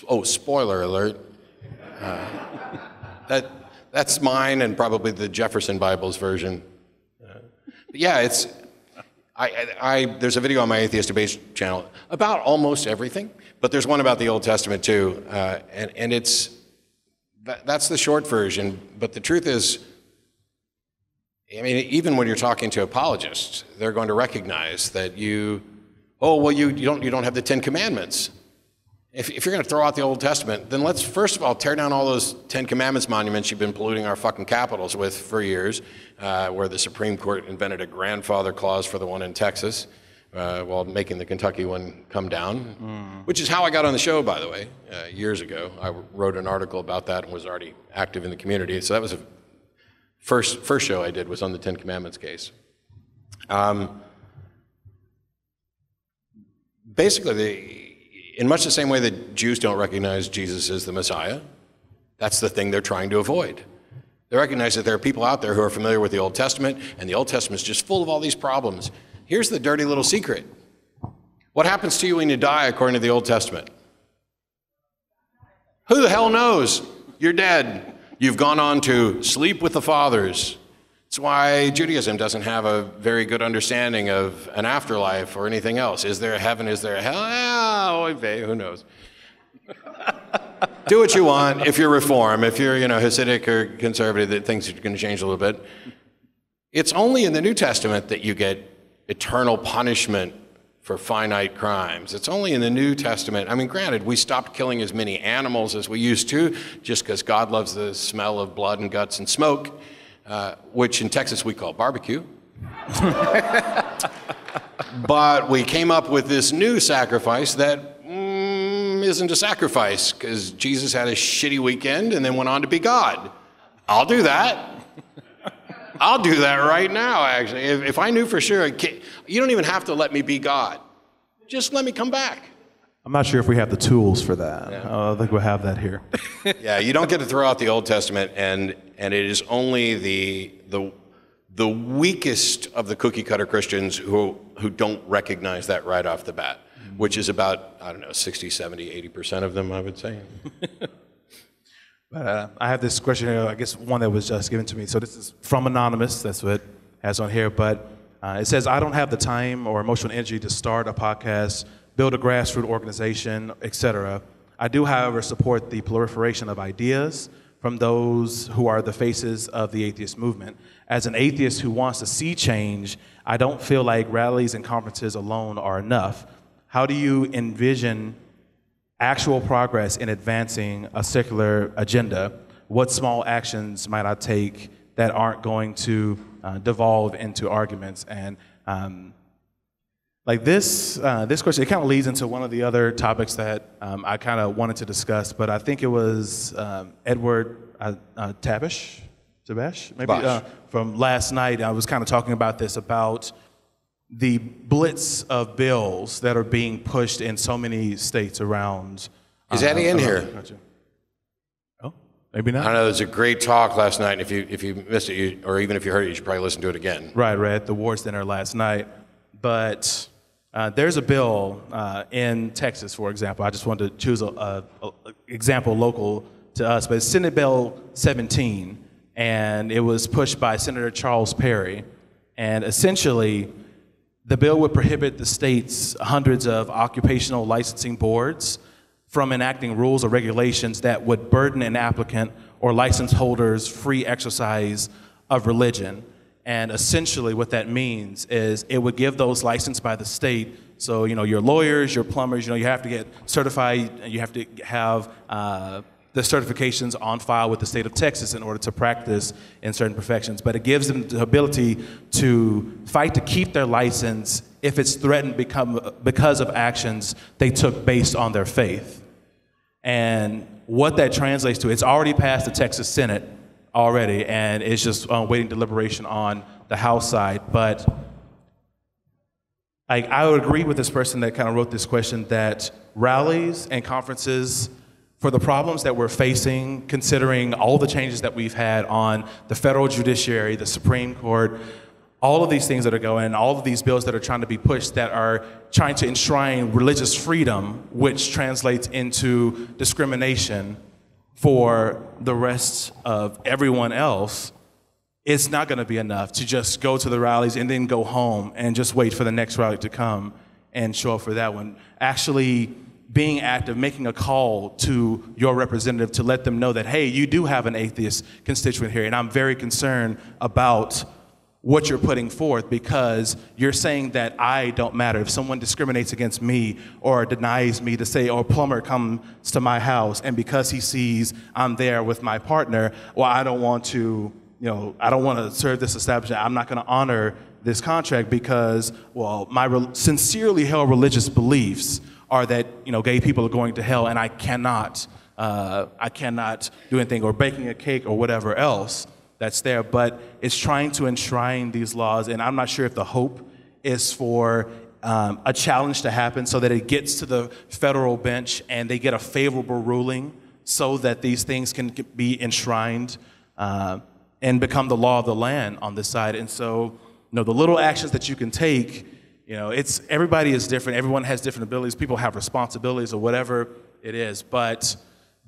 Oh, spoiler alert. That's mine and probably the Jefferson Bible's version. Yeah, there's a video on my Atheist Debates channel about almost everything, but there's one about the Old Testament too, and that's the short version. But the truth is, I mean, even when you're talking to apologists, they're going to recognize that you don't have the Ten Commandments. If you're going to throw out the Old Testament, then let's first of all tear down all those Ten Commandments monuments you've been polluting our fucking capitals with for years, where the Supreme Court invented a grandfather clause for the one in Texas, while making the Kentucky one come down, which is how I got on the show, by the way, years ago. I wrote an article about that and was already active in the community. So that was the first show I did was on the Ten Commandments case. Basically, in much the same way that Jews don't recognize Jesus as the Messiah, that's the thing they're trying to avoid. They recognize that there are people out there who are familiar with the Old Testament, and the Old Testament is just full of all these problems. Here's the dirty little secret. What happens to you when you die according to the Old Testament? Who the hell knows? You're dead. You've gone on to sleep with the fathers. That's why Judaism doesn't have a very good understanding of an afterlife or anything else. Is there a heaven? Is there a hell? Who knows? Do what you want. If you're Reform, if you're Hasidic or conservative, that things are going to change a little bit. It's only in the New Testament that you get eternal punishment for finite crimes. It's only in the New Testament. I mean, granted, we stopped killing as many animals as we used to, just because God loves the smell of blood and guts and smoke, which in Texas we call barbecue. But we came up with this new sacrifice that isn't a sacrifice, because Jesus had a shitty weekend and then went on to be God. I'll do that. I'll do that right now, actually. If I knew for sure, you don't even have to let me be God. Just let me come back. I'm not sure if we have the tools for that. Yeah. I think we'll have that here. Yeah, you don't get to throw out the Old Testament, and it is only the weakest of the cookie-cutter Christians who don't recognize that right off the bat, which is about, 60, 70, 80% of them, I would say. I have this question here, I guess one that was just given to me. So this is from Anonymous, that's what it has on here. But it says, I don't have the time or emotional energy to start a podcast, build a grassroots organization, etc. I do, however, support the proliferation of ideas from those who are the faces of the atheist movement. As an atheist who wants to see change, I don't feel like rallies and conferences alone are enough. How do you envision actual progress in advancing a secular agenda? What small actions might I take that aren't going to devolve into arguments? And this question, it kind of leads into one of the other topics that I kind of wanted to discuss, but I think it was Edward Tabish, maybe, from last night. I was kind of talking about this, about the blitz of bills that are being pushed in so many states around. Is Eddie in here? Oh, maybe not. I know, there's a great talk last night, and if you missed it, or even if you heard it, you should probably listen to it again. Right, at the Ward Center last night. But there's a bill in Texas, for example. I just wanted to choose an example local to us, but it's Senate Bill 17, and it was pushed by Senator Charles Perry. And essentially, the bill would prohibit the state's hundreds of occupational licensing boards from enacting rules or regulations that would burden an applicant or license holder's free exercise of religion. And essentially what that means is it would give those licensed by the state, so your lawyers, your plumbers, you have to get certified, you have to have the certifications on file with the state of Texas in order to practice in certain professions. But it gives them the ability to fight to keep their license if it's threatened because of actions they took based on their faith. And what that translates to, it's already passed the Texas Senate already, and it's just waiting deliberation on the House side. But I would agree with this person that kind of wrote this question, that rallies and conferences, for the problems that we're facing, considering all the changes that we've had on the federal judiciary, the Supreme Court, all of these things that are going, and all of these bills that are trying to be pushed that are trying to enshrine religious freedom, which translates into discrimination for the rest of everyone else, it's not going to be enough to just go to the rallies and then go home and just wait for the next rally to come and show up for that one. Actually being active, making a call to your representative to let them know that, hey, you do have an atheist constituent here, and I'm very concerned about what you're putting forth, because you're saying that I don't matter. If someone discriminates against me or denies me to say, or a plumber comes to my house, and because he sees I'm there with my partner, well, I don't want to, I don't want to serve this establishment. I'm not going to honor this contract because, well, my sincerely held religious beliefs are that gay people are going to hell, and I cannot do anything, or baking a cake or whatever else that's there. But it's trying to enshrine these laws, and I'm not sure if the hope is for a challenge to happen so that it gets to the federal bench and they get a favorable ruling so that these things can be enshrined. and become the law of the land on this side. And so, the little actions that you can take, everybody is different. Everyone has different abilities. People have responsibilities or whatever it is. But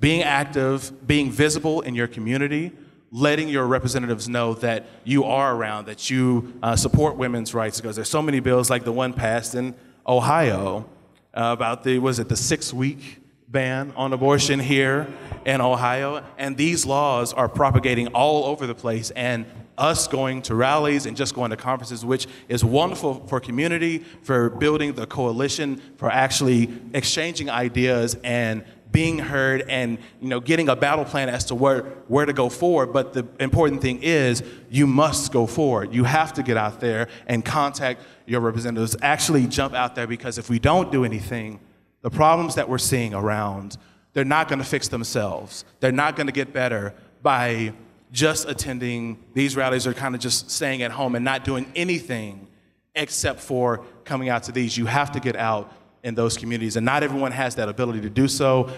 being active, being visible in your community, letting your representatives know that you are around, that you support women's rights, because there's so many bills like the one passed in Ohio about the 6-week ban on abortion here in Ohio. And these laws are propagating all over the place, and us going to rallies and just going to conferences, which is wonderful for community, for building the coalition, for actually exchanging ideas and being heard, and getting a battle plan as to where to go forward. But the important thing is you must go forward. You have to get out there and contact your representatives, actually jump out there, because if we don't do anything, the problems that we're seeing around, they're not going to fix themselves. They're not going to get better by just attending these rallies or kind of just staying at home and not doing anything except for coming out to these. You have to get out in those communities, and not everyone has that ability to do so.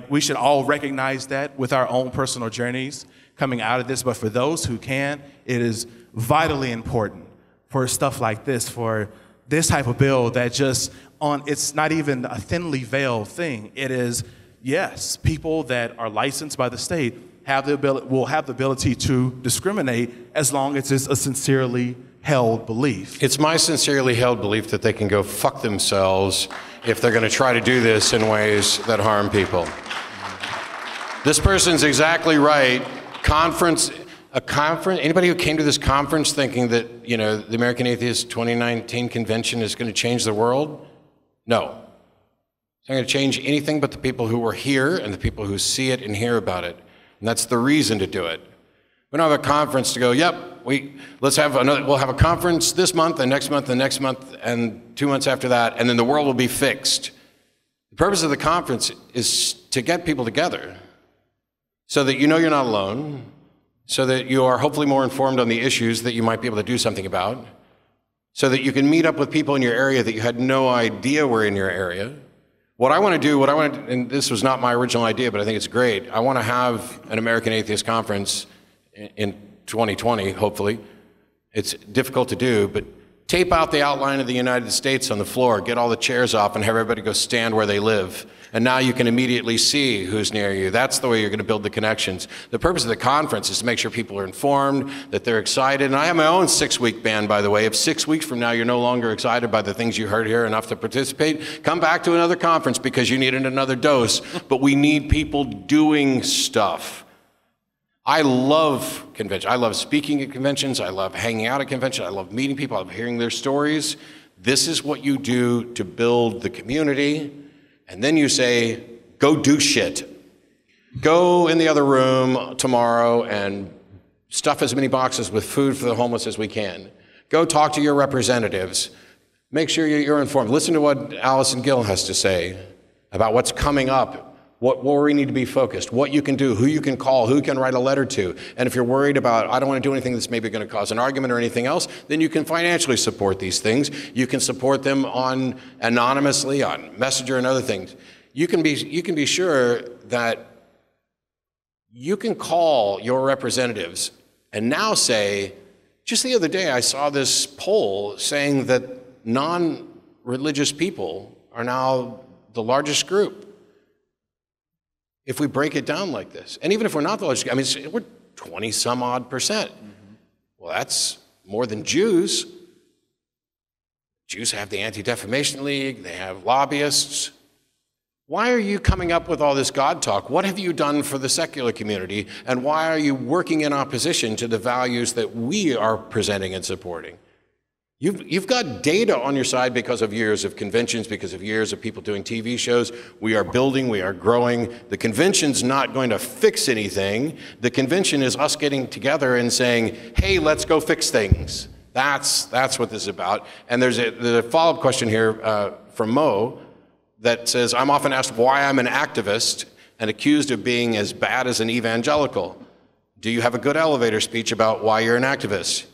We should all recognize that with our own personal journeys coming out of this, but for those who can, it is vitally important for stuff like this, for this type of bill that it's not even a thinly veiled thing. It is, yes, people that are licensed by the state will have the ability to discriminate as long as it's a sincerely held belief. It's my sincerely held belief that they can go fuck themselves if they're going to try to do this in ways that harm people. This person's exactly right. Anybody who came to this conference thinking that, the American Atheist 2019 convention is going to change the world? No. It's not going to change anything but the people who were here and the people who see it and hear about it. And that's the reason to do it. We don't have a conference to go, we'll have a conference this month and next month and next month and 2 months after that, and then the world will be fixed. The purpose of the conference is to get people together so that you're not alone, so that you are hopefully more informed on the issues that you might be able to do something about, so that you can meet up with people in your area that you had no idea were in your area. What I want to do, and this was not my original idea, but I think it's great, I want to have an American Atheist Conference in 2020, hopefully. It's difficult to do, but tape out the outline of the United States on the floor, get all the chairs off, and have everybody go stand where they live. And now you can immediately see who's near you. That's the way you're going to build the connections. The purpose of the conference is to make sure people are informed, that they're excited. And I have my own 6-week ban, by the way. If 6 weeks from now you're no longer excited by the things you heard here enough to participate, come back to another conference because you needed another dose. But we need people doing stuff. I love conventions. I love speaking at conventions. I love hanging out at conventions. I love meeting people. I love hearing their stories. This is what you do to build the community. And then you say, go do shit. Go in the other room tomorrow and stuff as many boxes with food for the homeless as we can. Go talk to your representatives. Make sure you're informed. Listen to what Allison Gill has to say about what's coming up. Where we need to be focused, what you can do, who you can call, who you can write a letter to. And if you're worried about, I don't want to do anything that's maybe going to cause an argument or anything else, then you can financially support these things. You can support them anonymously on Messenger and other things. You can be sure that you can call your representatives and now say, just the other day I saw this poll saying that non-religious people are now the largest group. If we break it down like this, and even if we're not the largest, we're 20-some odd percent. Mm-hmm. Well, that's more than Jews. Jews have the Anti-Defamation League, they have lobbyists. Why are you coming up with all this God talk? What have you done for the secular community, and why are you working in opposition to the values that we are presenting and supporting? You've got data on your side because of years of conventions, because of years of people doing TV shows. We are building, we are growing. The convention's not going to fix anything. The convention is us getting together and saying, hey, let's go fix things. That's what this is about. And there's a follow-up question here from Mo that says, I'm often asked why I'm an activist and accused of being as bad as an evangelical. Do you have a good elevator speech about why you're an activist?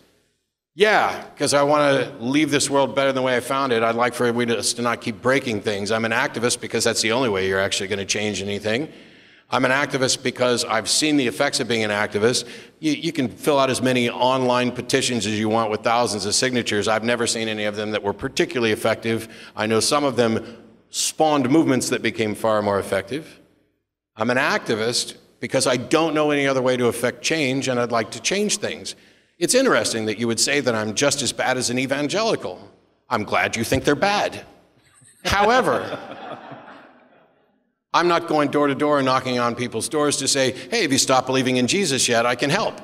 Yeah, because I want to leave this world better than the way I found it. I'd like for us to not keep breaking things. I'm an activist because that's the only way you're actually going to change anything. I'm an activist because I've seen the effects of being an activist. You can fill out as many online petitions as you want with thousands of signatures. I've never seen any of them that were particularly effective. I know some of them spawned movements that became far more effective. I'm an activist because I don't know any other way to affect change, and I'd like to change things. It's interesting that you would say that I'm just as bad as an evangelical. I'm glad you think they're bad. However, I'm not going door to door and knocking on people's doors to say, hey, have you stopped believing in Jesus yet? I can help.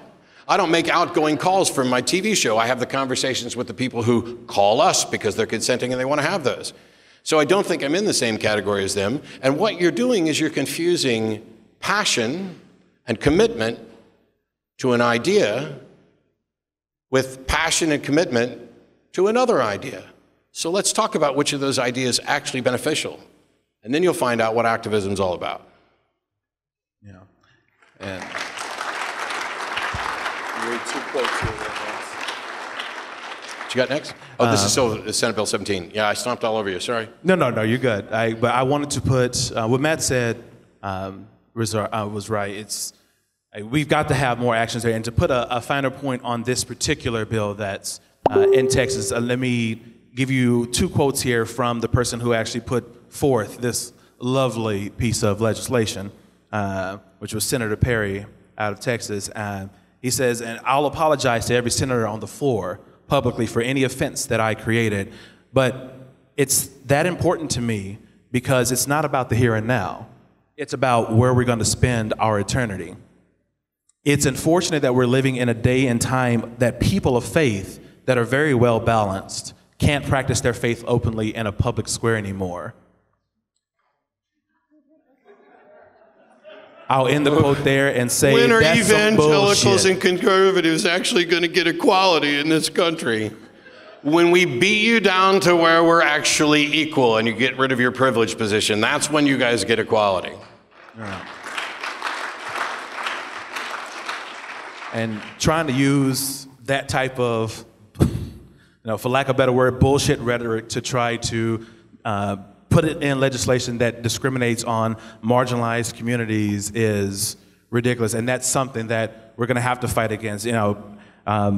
I don't make outgoing calls from my TV show. I have the conversations with the people who call us because they're consenting and they want to have those. So I don't think I'm in the same category as them. And what you're doing is you're confusing passion and commitment to an idea with passion and commitment to another idea. So let's talk about which of those ideas is actually beneficial. And then you'll find out what activism is all about. Yeah. And you read 2 quotes here. What you got next? Oh, this is still Senate Bill 17. Yeah, I stomped all over you. Sorry. No, you're good. But I wanted to put what Matt said was right. We've got to have more actions there. And to put a finer point on this particular bill that's in Texas, let me give you 2 quotes here from the person who actually put forth this lovely piece of legislation, which was Senator Perry out of Texas. He says, and I'll apologize to every senator on the floor publicly for any offense that I created, but it's that important to me because it's not about the here and now. It's about where we're going to spend our eternity. It's unfortunate that we're living in a day and time that people of faith that are very well balanced can't practice their faith openly in a public square anymore. I'll end the quote there and say, when are that's evangelicals and conservatives actually going to get equality in this country? When we beat you down to where we're actually equal and you get rid of your privileged position, that's when you guys get equality. Yeah. And trying to use that type of, for lack of a better word, bullshit rhetoric to try to put it in legislation that discriminates on marginalized communities is ridiculous. And that's something that we're going to have to fight against.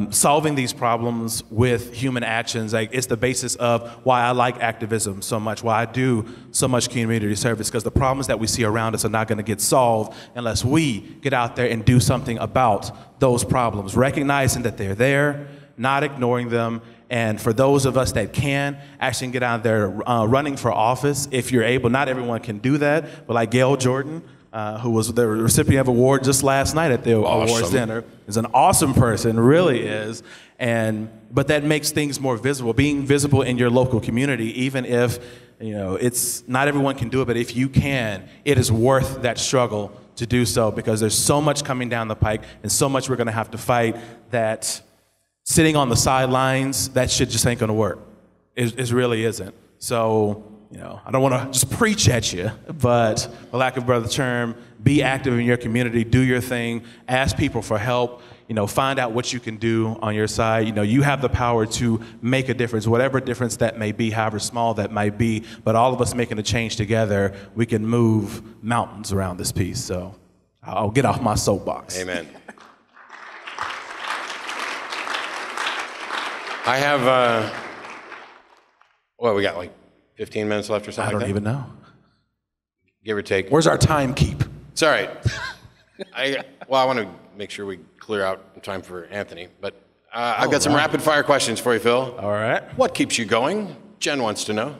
Solving these problems with human actions, it's the basis of why I like activism so much, why I do so much community service, because the problems that we see around us are not going to get solved unless we get out there and do something about those problems, recognizing that they're there, not ignoring them. And for those of us that can, actually get out there running for office, if you're able. Not everyone can do that, but like Gail Jordan, who was the recipient of an award just last night at the awards dinner, is an awesome person, really is. But that makes things more visible, being visible in your local community, even if it's not everyone can do it, but if you can, it is worth that struggle to do so, because there's so much coming down the pike and so much we're going to have to fight that sitting on the sidelines, that shit just ain't going to work. It really isn't. So, I don't want to just preach at you, but for lack of a better term, be active in your community, do your thing, ask people for help, find out what you can do on your side. You have the power to make a difference, whatever difference that may be, however small that might be, but all of us making a change together, we can move mountains around this piece. So I'll get off my soapbox. Amen. I have, we got like 15 minutes left or something. I don't even know. Give or take. Where's our time keep? It's all right. I want to make sure we clear out time for Anthony, but I've got some rapid fire questions for you, Phil. All right. What keeps you going? Jen wants to know.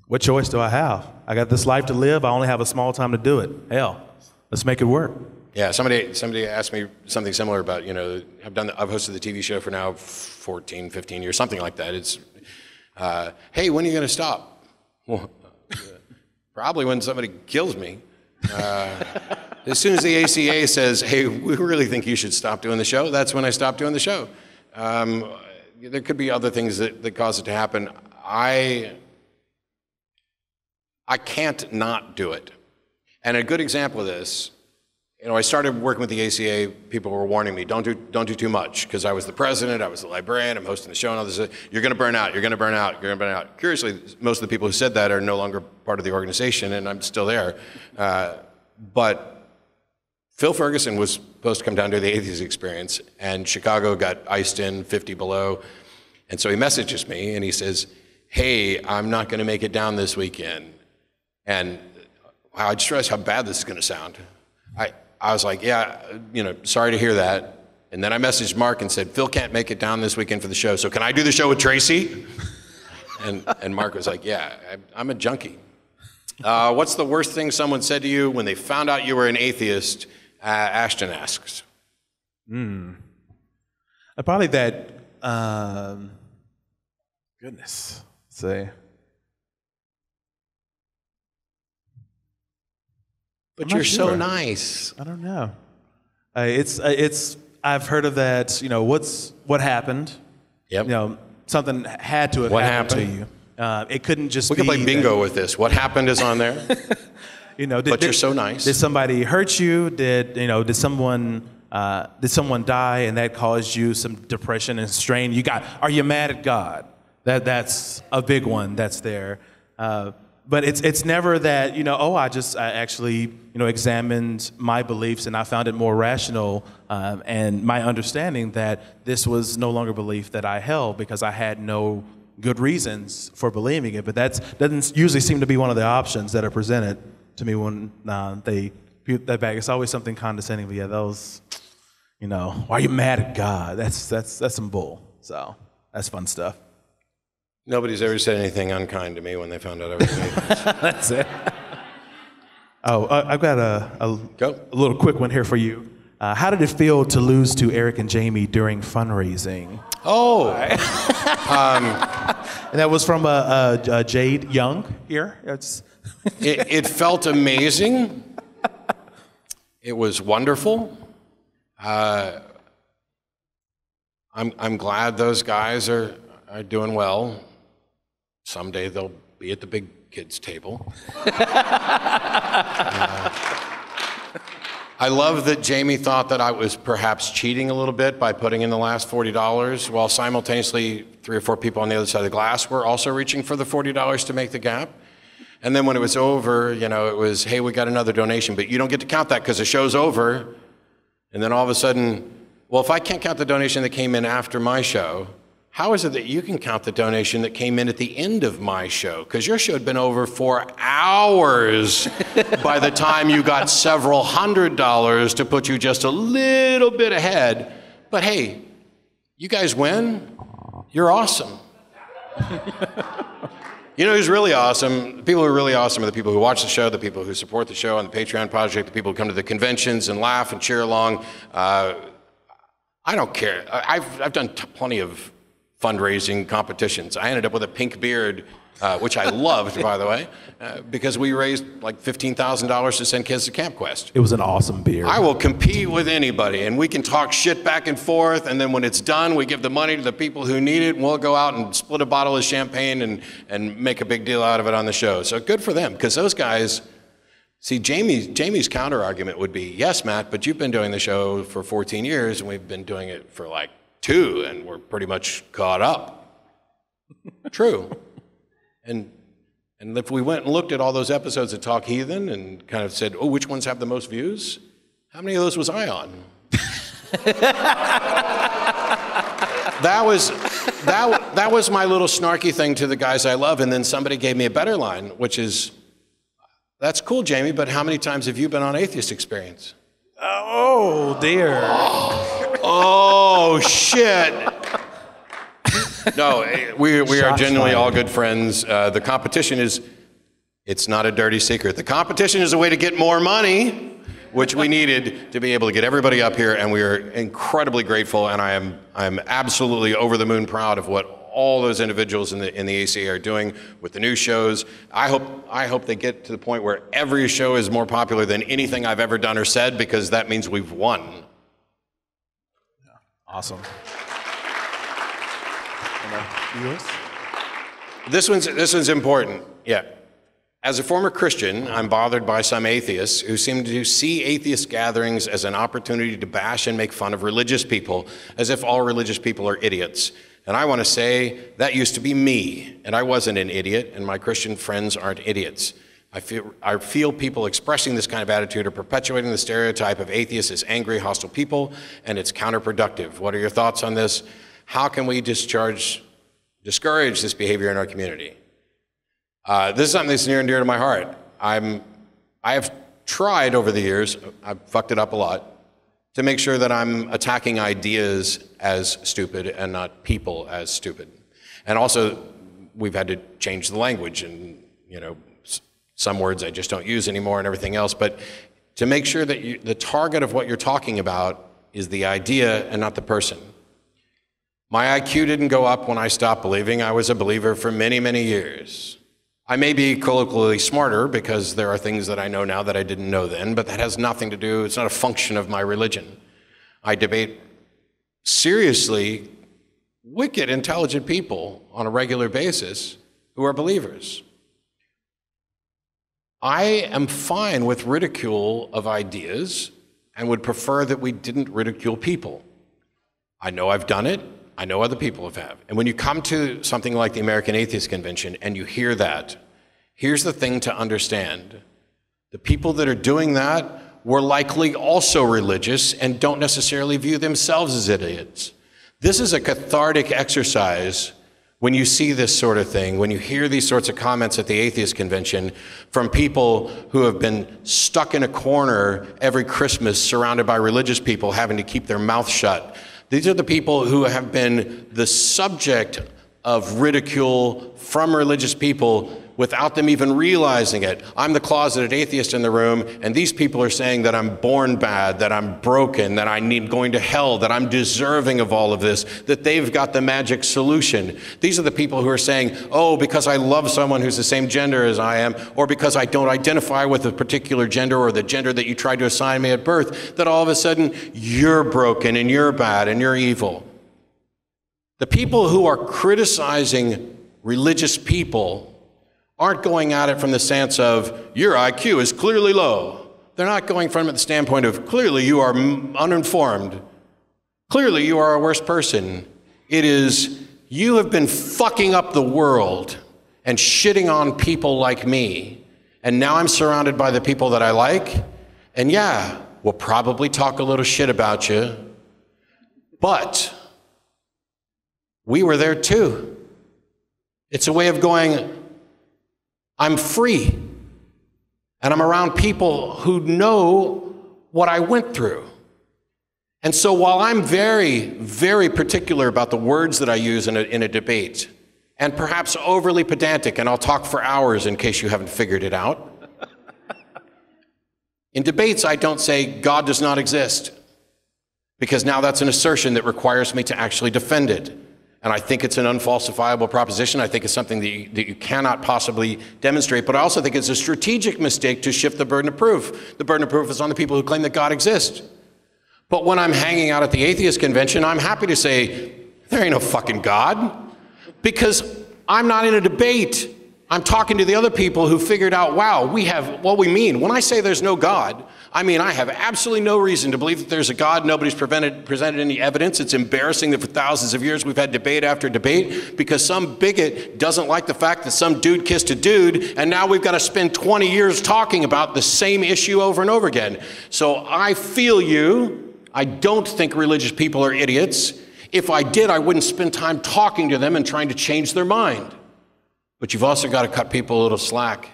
What choice do I have? I got this life to live. I only have a small time to do it. Hell, let's make it work. Yeah, somebody asked me something similar about, I've hosted the TV show for now 14, 15 years, something like that. It's, hey, when are you going to stop? Well, probably when somebody kills me. As soon as the ACA says, hey, we really think you should stop doing the show, that's when I stop doing the show. There could be other things that cause it to happen. I can't not do it. And a good example of this, I started working with the ACA, people were warning me, don't do too much, because I was the president, I was the librarian, I'm hosting the show, and all this, you're going to burn out, you're going to burn out, you're going to burn out. Curiously, most of the people who said that are no longer part of the organization, and I'm still there. But Phil Ferguson was supposed to come down to the Atheist Experience, and Chicago got iced in 50 below. And so he messages me, and he says, hey, I'm not going to make it down this weekend. And wow, I just realized how bad this is going to sound. I was like, yeah, sorry to hear that. And then I messaged Mark and said, Phil can't make it down this weekend for the show, so can I do the show with Tracy? And Mark was like, yeah, I'm a junkie. What's the worst thing someone said to you when they found out you were an atheist? Ashton asks. Probably that, goodness, say. But you're so nice. I don't know. I've heard of that, what happened? Yep. Something had to have happened to you. It couldn't just be. We could play bingo with this. What happened is on there. But you're so nice. Did somebody hurt you? Did someone die and that caused you some depression and strain? Are you mad at God? That's a big one that's there. But it's never that, I actually, examined my beliefs and I found it more rational and my understanding that this was no longer belief that I held because I had no good reasons for believing it. But that doesn't usually seem to be one of the options that are presented to me when they put that back. It's always something condescending, but yeah, those, why are you mad at God? That's some bull. So that's fun stuff. Nobody's ever said anything unkind to me when they found out I was an atheist. That's it. Oh, I've got a little quick one here for you. How did it feel to lose to Eric and Jamie during fundraising? Oh. And that was from Jade Young here. It felt amazing. It was wonderful. I'm glad those guys are doing well. Someday they'll be at the big kids' table. I love that Jamie thought that I was perhaps cheating a little bit by putting in the last $40, while simultaneously 3 or 4 people on the other side of the glass were also reaching for the $40 to make the gap. And then when it was over, it was, hey, we got another donation, but you don't get to count that because the show's over. And then all of a sudden, well, if I can't count the donation that came in after my show, how is it that you can count the donation that came in at the end of my show? Because your show had been over for hours by the time you got several $100s to put you just a little bit ahead. But hey, you guys win. You're awesome. Who's really awesome? The people who are really awesome are the people who watch the show, the people who support the show on the Patreon project, the people who come to the conventions and laugh and cheer along. I don't care. I've done plenty of fundraising competitions. I ended up with a pink beard, which I loved, by the way, because we raised like $15,000 to send kids to Camp Quest. It was an awesome beard. I will compete with anybody, and we can talk shit back and forth, and then when it's done, we give the money to the people who need it, and we'll go out and split a bottle of champagne and make a big deal out of it on the show. So good for them, because those guys, see, Jamie's counter-argument would be, yes, Matt, but you've been doing the show for 14 years, and we've been doing it for like 2, and we're pretty much caught up. True. And if we went and looked at all those episodes of Talk Heathen and kind of said, oh, which ones have the most views? How many of those was I on? That was my little snarky thing to the guys I love, and then somebody gave me a better line, which is, that's cool, Jamie, but how many times have you been on Atheist Experience? Oh, dear. Oh, shit. No, we are genuinely all good friends. The competition it's not a dirty secret. The competition is a way to get more money, which we needed to be able to get everybody up here, and we are incredibly grateful, and I'm absolutely over the moon proud of what all those individuals in the ACA are doing with the new shows. I hope they get to the point where every show is more popular than anything I've ever done or said, because that means we've won. Yeah. Awesome. This one's important. Yeah. As a former Christian, I'm bothered by some atheists who seem to see atheist gatherings as an opportunity to bash and make fun of religious people, as if all religious people are idiots. And I want to say that used to be me, and I wasn't an idiot, and my Christian friends aren't idiots. I feel people expressing this kind of attitude are perpetuating the stereotype of atheists as angry, hostile people, and it's counterproductive. What are your thoughts on this? How can we discourage this behavior in our community? This is something that's near and dear to my heart. I have tried over the years, I've fucked it up a lot, to make sure that I'm attacking ideas as stupid and not people as stupid. And also, we've had to change the language and, you know, some words I just don't use anymore and everything else, but to make sure that the target of what you're talking about is the idea and not the person. My IQ didn't go up when I stopped believing. I was a believer for many, many years. I may be colloquially smarter because there are things that I know now that I didn't know then, but that has nothing to do, it's not a function of my religion. I debate seriously wicked, intelligent people on a regular basis who are believers. I am fine with ridicule of ideas and would prefer that we didn't ridicule people. I know I've done it. I know other people have. And when you come to something like the American Atheist Convention and you hear that, here's the thing to understand. The people that are doing that were likely also religious and don't necessarily view themselves as idiots. This is a cathartic exercise when you see this sort of thing, when you hear these sorts of comments at the Atheist Convention from people who have been stuck in a corner every Christmas surrounded by religious people having to keep their mouth shut. These are the people who have been the subject of ridicule from religious people without them even realizing it. I'm the closeted atheist in the room, and these people are saying that I'm born bad, that I'm broken, that I'm going to hell, that I'm deserving of all of this, that they've got the magic solution. These are the people who are saying, oh, because I love someone who's the same gender as I am, or because I don't identify with a particular gender or the gender that you tried to assign me at birth, that all of a sudden you're broken and you're bad and you're evil. The people who are criticizing religious people aren't going at it from the stance of, your IQ is clearly low. They're not going from the standpoint of, clearly you are uninformed. Clearly you are a worse person. It is, you have been fucking up the world and shitting on people like me. And now I'm surrounded by the people that I like. And yeah, we'll probably talk a little shit about you. But we were there too. It's a way of going, I'm free, and I'm around people who know what I went through. And so while I'm very, very particular about the words that I use in a debate, and perhaps overly pedantic, and I'll talk for hours in case you haven't figured it out, in debates I don't say God does not exist, because now that's an assertion that requires me to actually defend it. And I think it's an unfalsifiable proposition. I think it's something that you cannot possibly demonstrate. But I also think it's a strategic mistake to shift the burden of proof. The burden of proof is on the people who claim that God exists. But when I'm hanging out at the Atheist Convention, I'm happy to say, there ain't no fucking God. Because I'm not in a debate. I'm talking to the other people who figured out, wow, we have what we mean. When I say there's no God, I mean, I have absolutely no reason to believe that there's a God. Nobody's presented any evidence. It's embarrassing that for thousands of years we've had debate after debate because some bigot doesn't like the fact that some dude kissed a dude, and now we've got to spend 20 years talking about the same issue over and over again. So I feel you. I don't think religious people are idiots. If I did, I wouldn't spend time talking to them and trying to change their mind. But you've also got to cut people a little slack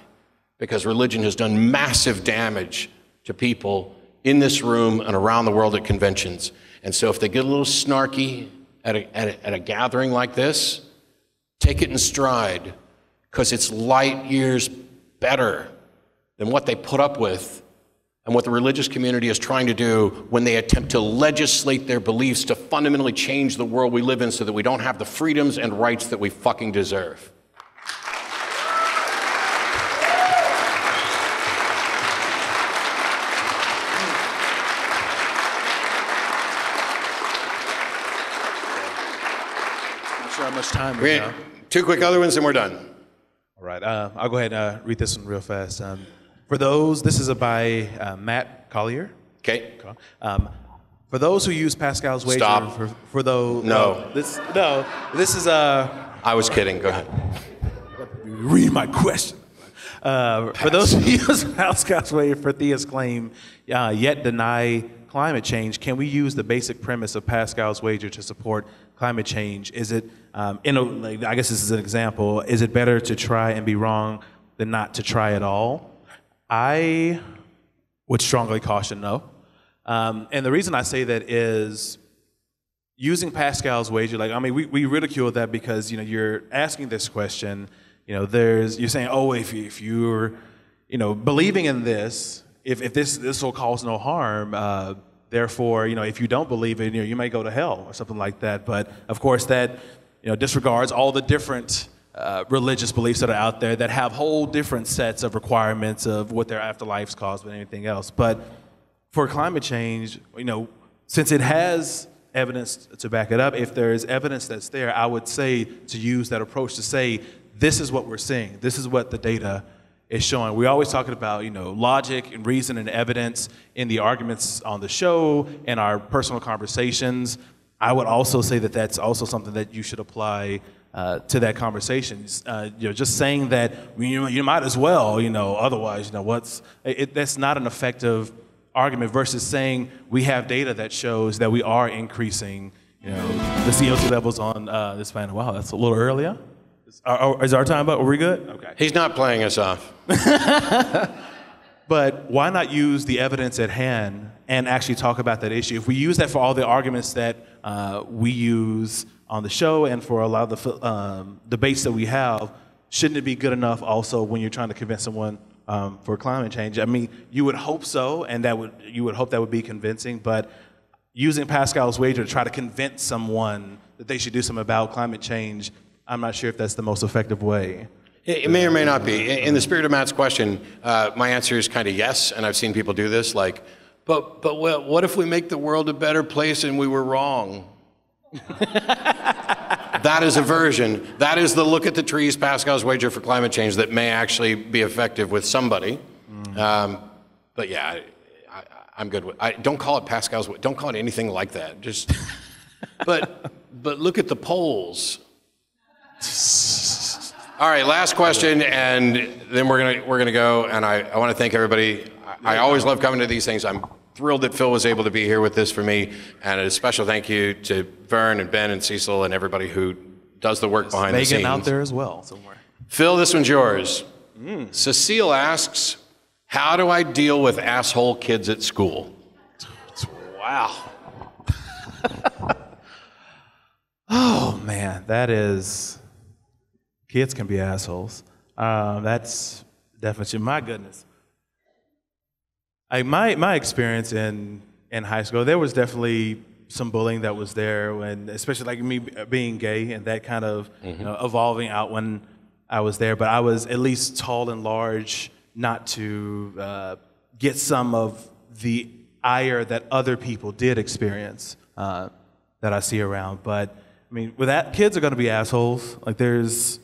because religion has done massive damage to people in this room and around the world at conventions. And so if they get a little snarky at a gathering like this, take it in stride, because it's light years better than what they put up with and what the religious community is trying to do when they attempt to legislate their beliefs to fundamentally change the world we live in so that we don't have the freedoms and rights that we fucking deserve. How much time we have? Two quick other ones and we're done. All right, I'll go ahead and read this one real fast. For those, this is by Matt Collier. Okay. For those who use Pascal's wager, Stop. For those, no. This is I was kidding. Go ahead. Read my question. For those who use Pascal's wager for theists claim yet deny climate change, can we use the basic premise of Pascal's wager to support climate change? Is it, I guess this is an example, is it better to try and be wrong than not to try at all? I would strongly caution no. And the reason I say that is using Pascal's wager, we ridicule that because, you're asking this question, you're saying, oh, if you're, believing in this, if this will cause no harm, therefore, if you don't believe it, you may go to hell or something like that. But of course that, disregards all the different religious beliefs that are out there that have whole different sets of requirements of what their afterlife's cause and anything else. But for climate change, since it has evidence to back it up, if there is evidence that's there, I would say to use that approach to say, this is what we're seeing. This is what the data is showing. We're always talking about, logic and reason and evidence in the arguments on the show and our personal conversations. I would also say that that's also something that you should apply to that conversation. Just saying that you might as well, otherwise, that's not an effective argument versus saying we have data that shows that we are increasing, the CO2 levels on this planet. Wow, that's a little earlier. Is our time up? Are we good? Okay. He's not playing us off. But why not use the evidence at hand and actually talk about that issue? If we use that for all the arguments that we use on the show and for a lot of the debates that we have, shouldn't it be good enough also when you're trying to convince someone for climate change? I mean, you would hope so, and you would hope that would be convincing, but using Pascal's wager to try to convince someone that they should do something about climate change, I'm not sure if that's the most effective way. It may or may not be. In the spirit of Matt's question, my answer is kind of yes, and I've seen people do this, but what if we make the world a better place and we were wrong? That is a version. That is the look at the trees, Pascal's wager for climate change that may actually be effective with somebody. But yeah, I'm good with. Don't call it Pascal's. Don't call it anything like that. Just, but look at the polls. All right, last question, and then we're gonna go. And I want to thank everybody. I always love coming to these things. I'm thrilled that Phil was able to be here with this for me, and a special thank you to Vern and Ben and Cecil and everybody who does the work behind the scenes. Megan out there as well somewhere. Phil, this one's yours. Cecile asks, how do I deal with asshole kids at school? Wow. Oh man, that is. Kids can be assholes. That's definitely, my goodness. My experience in high school, there was definitely some bullying that was there, when, especially like me being gay and that kind of evolving out when I was there. But I was at least tall and large not to get some of the ire that other people did experience that I see around. But I mean, with that, kids are going to be assholes. Like there's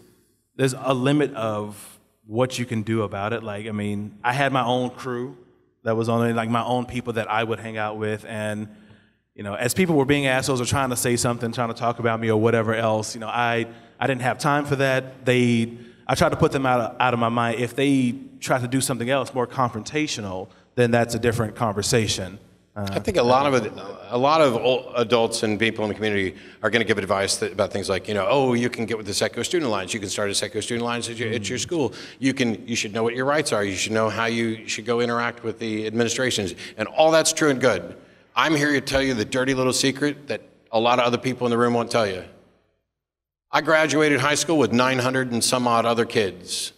a limit of what you can do about it. Like, I mean, I had my own crew that was only like my own people that I would hang out with. And, as people were being assholes or trying to say something, trying to talk about me or whatever else, I didn't have time for that. I tried to put them out of my mind. If they try to do something else more confrontational, then that's a different conversation. I think a lot of adults and people in the community are going to give advice about things like, you can get with the Seco Student Alliance. You can start a Seco Student Alliance at your school. You should know what your rights are. You should know how you should go interact with the administrations. And all that's true and good. I'm here to tell you the dirty little secret that a lot of other people in the room won't tell you. I graduated high school with 900 and some odd other kids.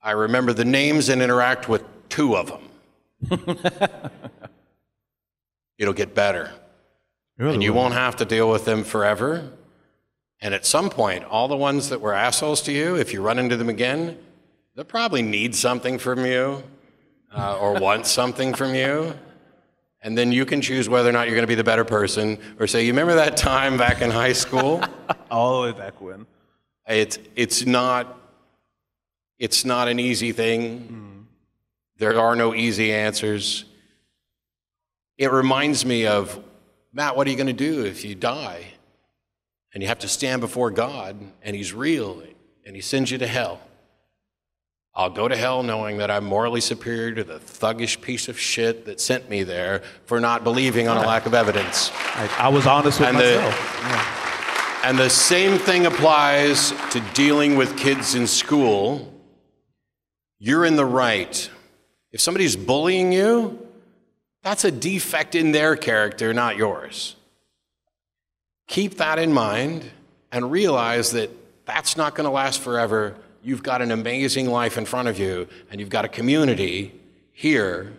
I remember the names and interact with 2 of them. It'll get better. And you won't have to deal with them forever. And at some point, all the ones that were assholes to you, if you run into them again, they'll probably need something from you or want something from you. And then you can choose whether or not you're going to be the better person or say, you remember that time back in high school? All the way back when. It's not an easy thing. There are no easy answers. It reminds me of, Matt, what are you going to do if you die? And you have to stand before God, and He's real, and He sends you to hell. I'll go to hell knowing that I'm morally superior to the thuggish piece of shit that sent me there for not believing on a lack of evidence. I was honest with myself. And the same thing applies to dealing with kids in school. You're in the right. If somebody's bullying you, that's a defect in their character, not yours. Keep that in mind and realize that that's not going to last forever. You've got an amazing life in front of you, and you've got a community here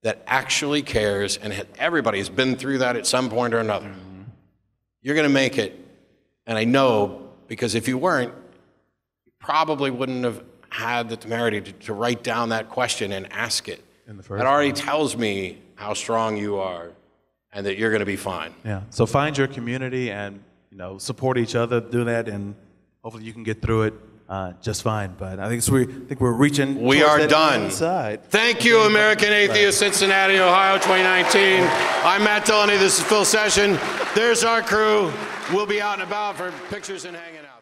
that actually cares, and everybody's been through that at some point or another. Mm-hmm. You're going to make it, and I know, because if you weren't, you probably wouldn't have had the temerity to write down that question and ask it. That already tells me how strong you are and that you're going to be fine. Yeah. So find your community and support each other, do that, and hopefully you can get through it just fine. But I think we're reaching. We are done. Side. Thank you, American Atheist, Cincinnati, Ohio, 2019. I'm Matt Dillahunty. This is Phil Session. There's our crew. We'll be out and about for pictures and hanging out.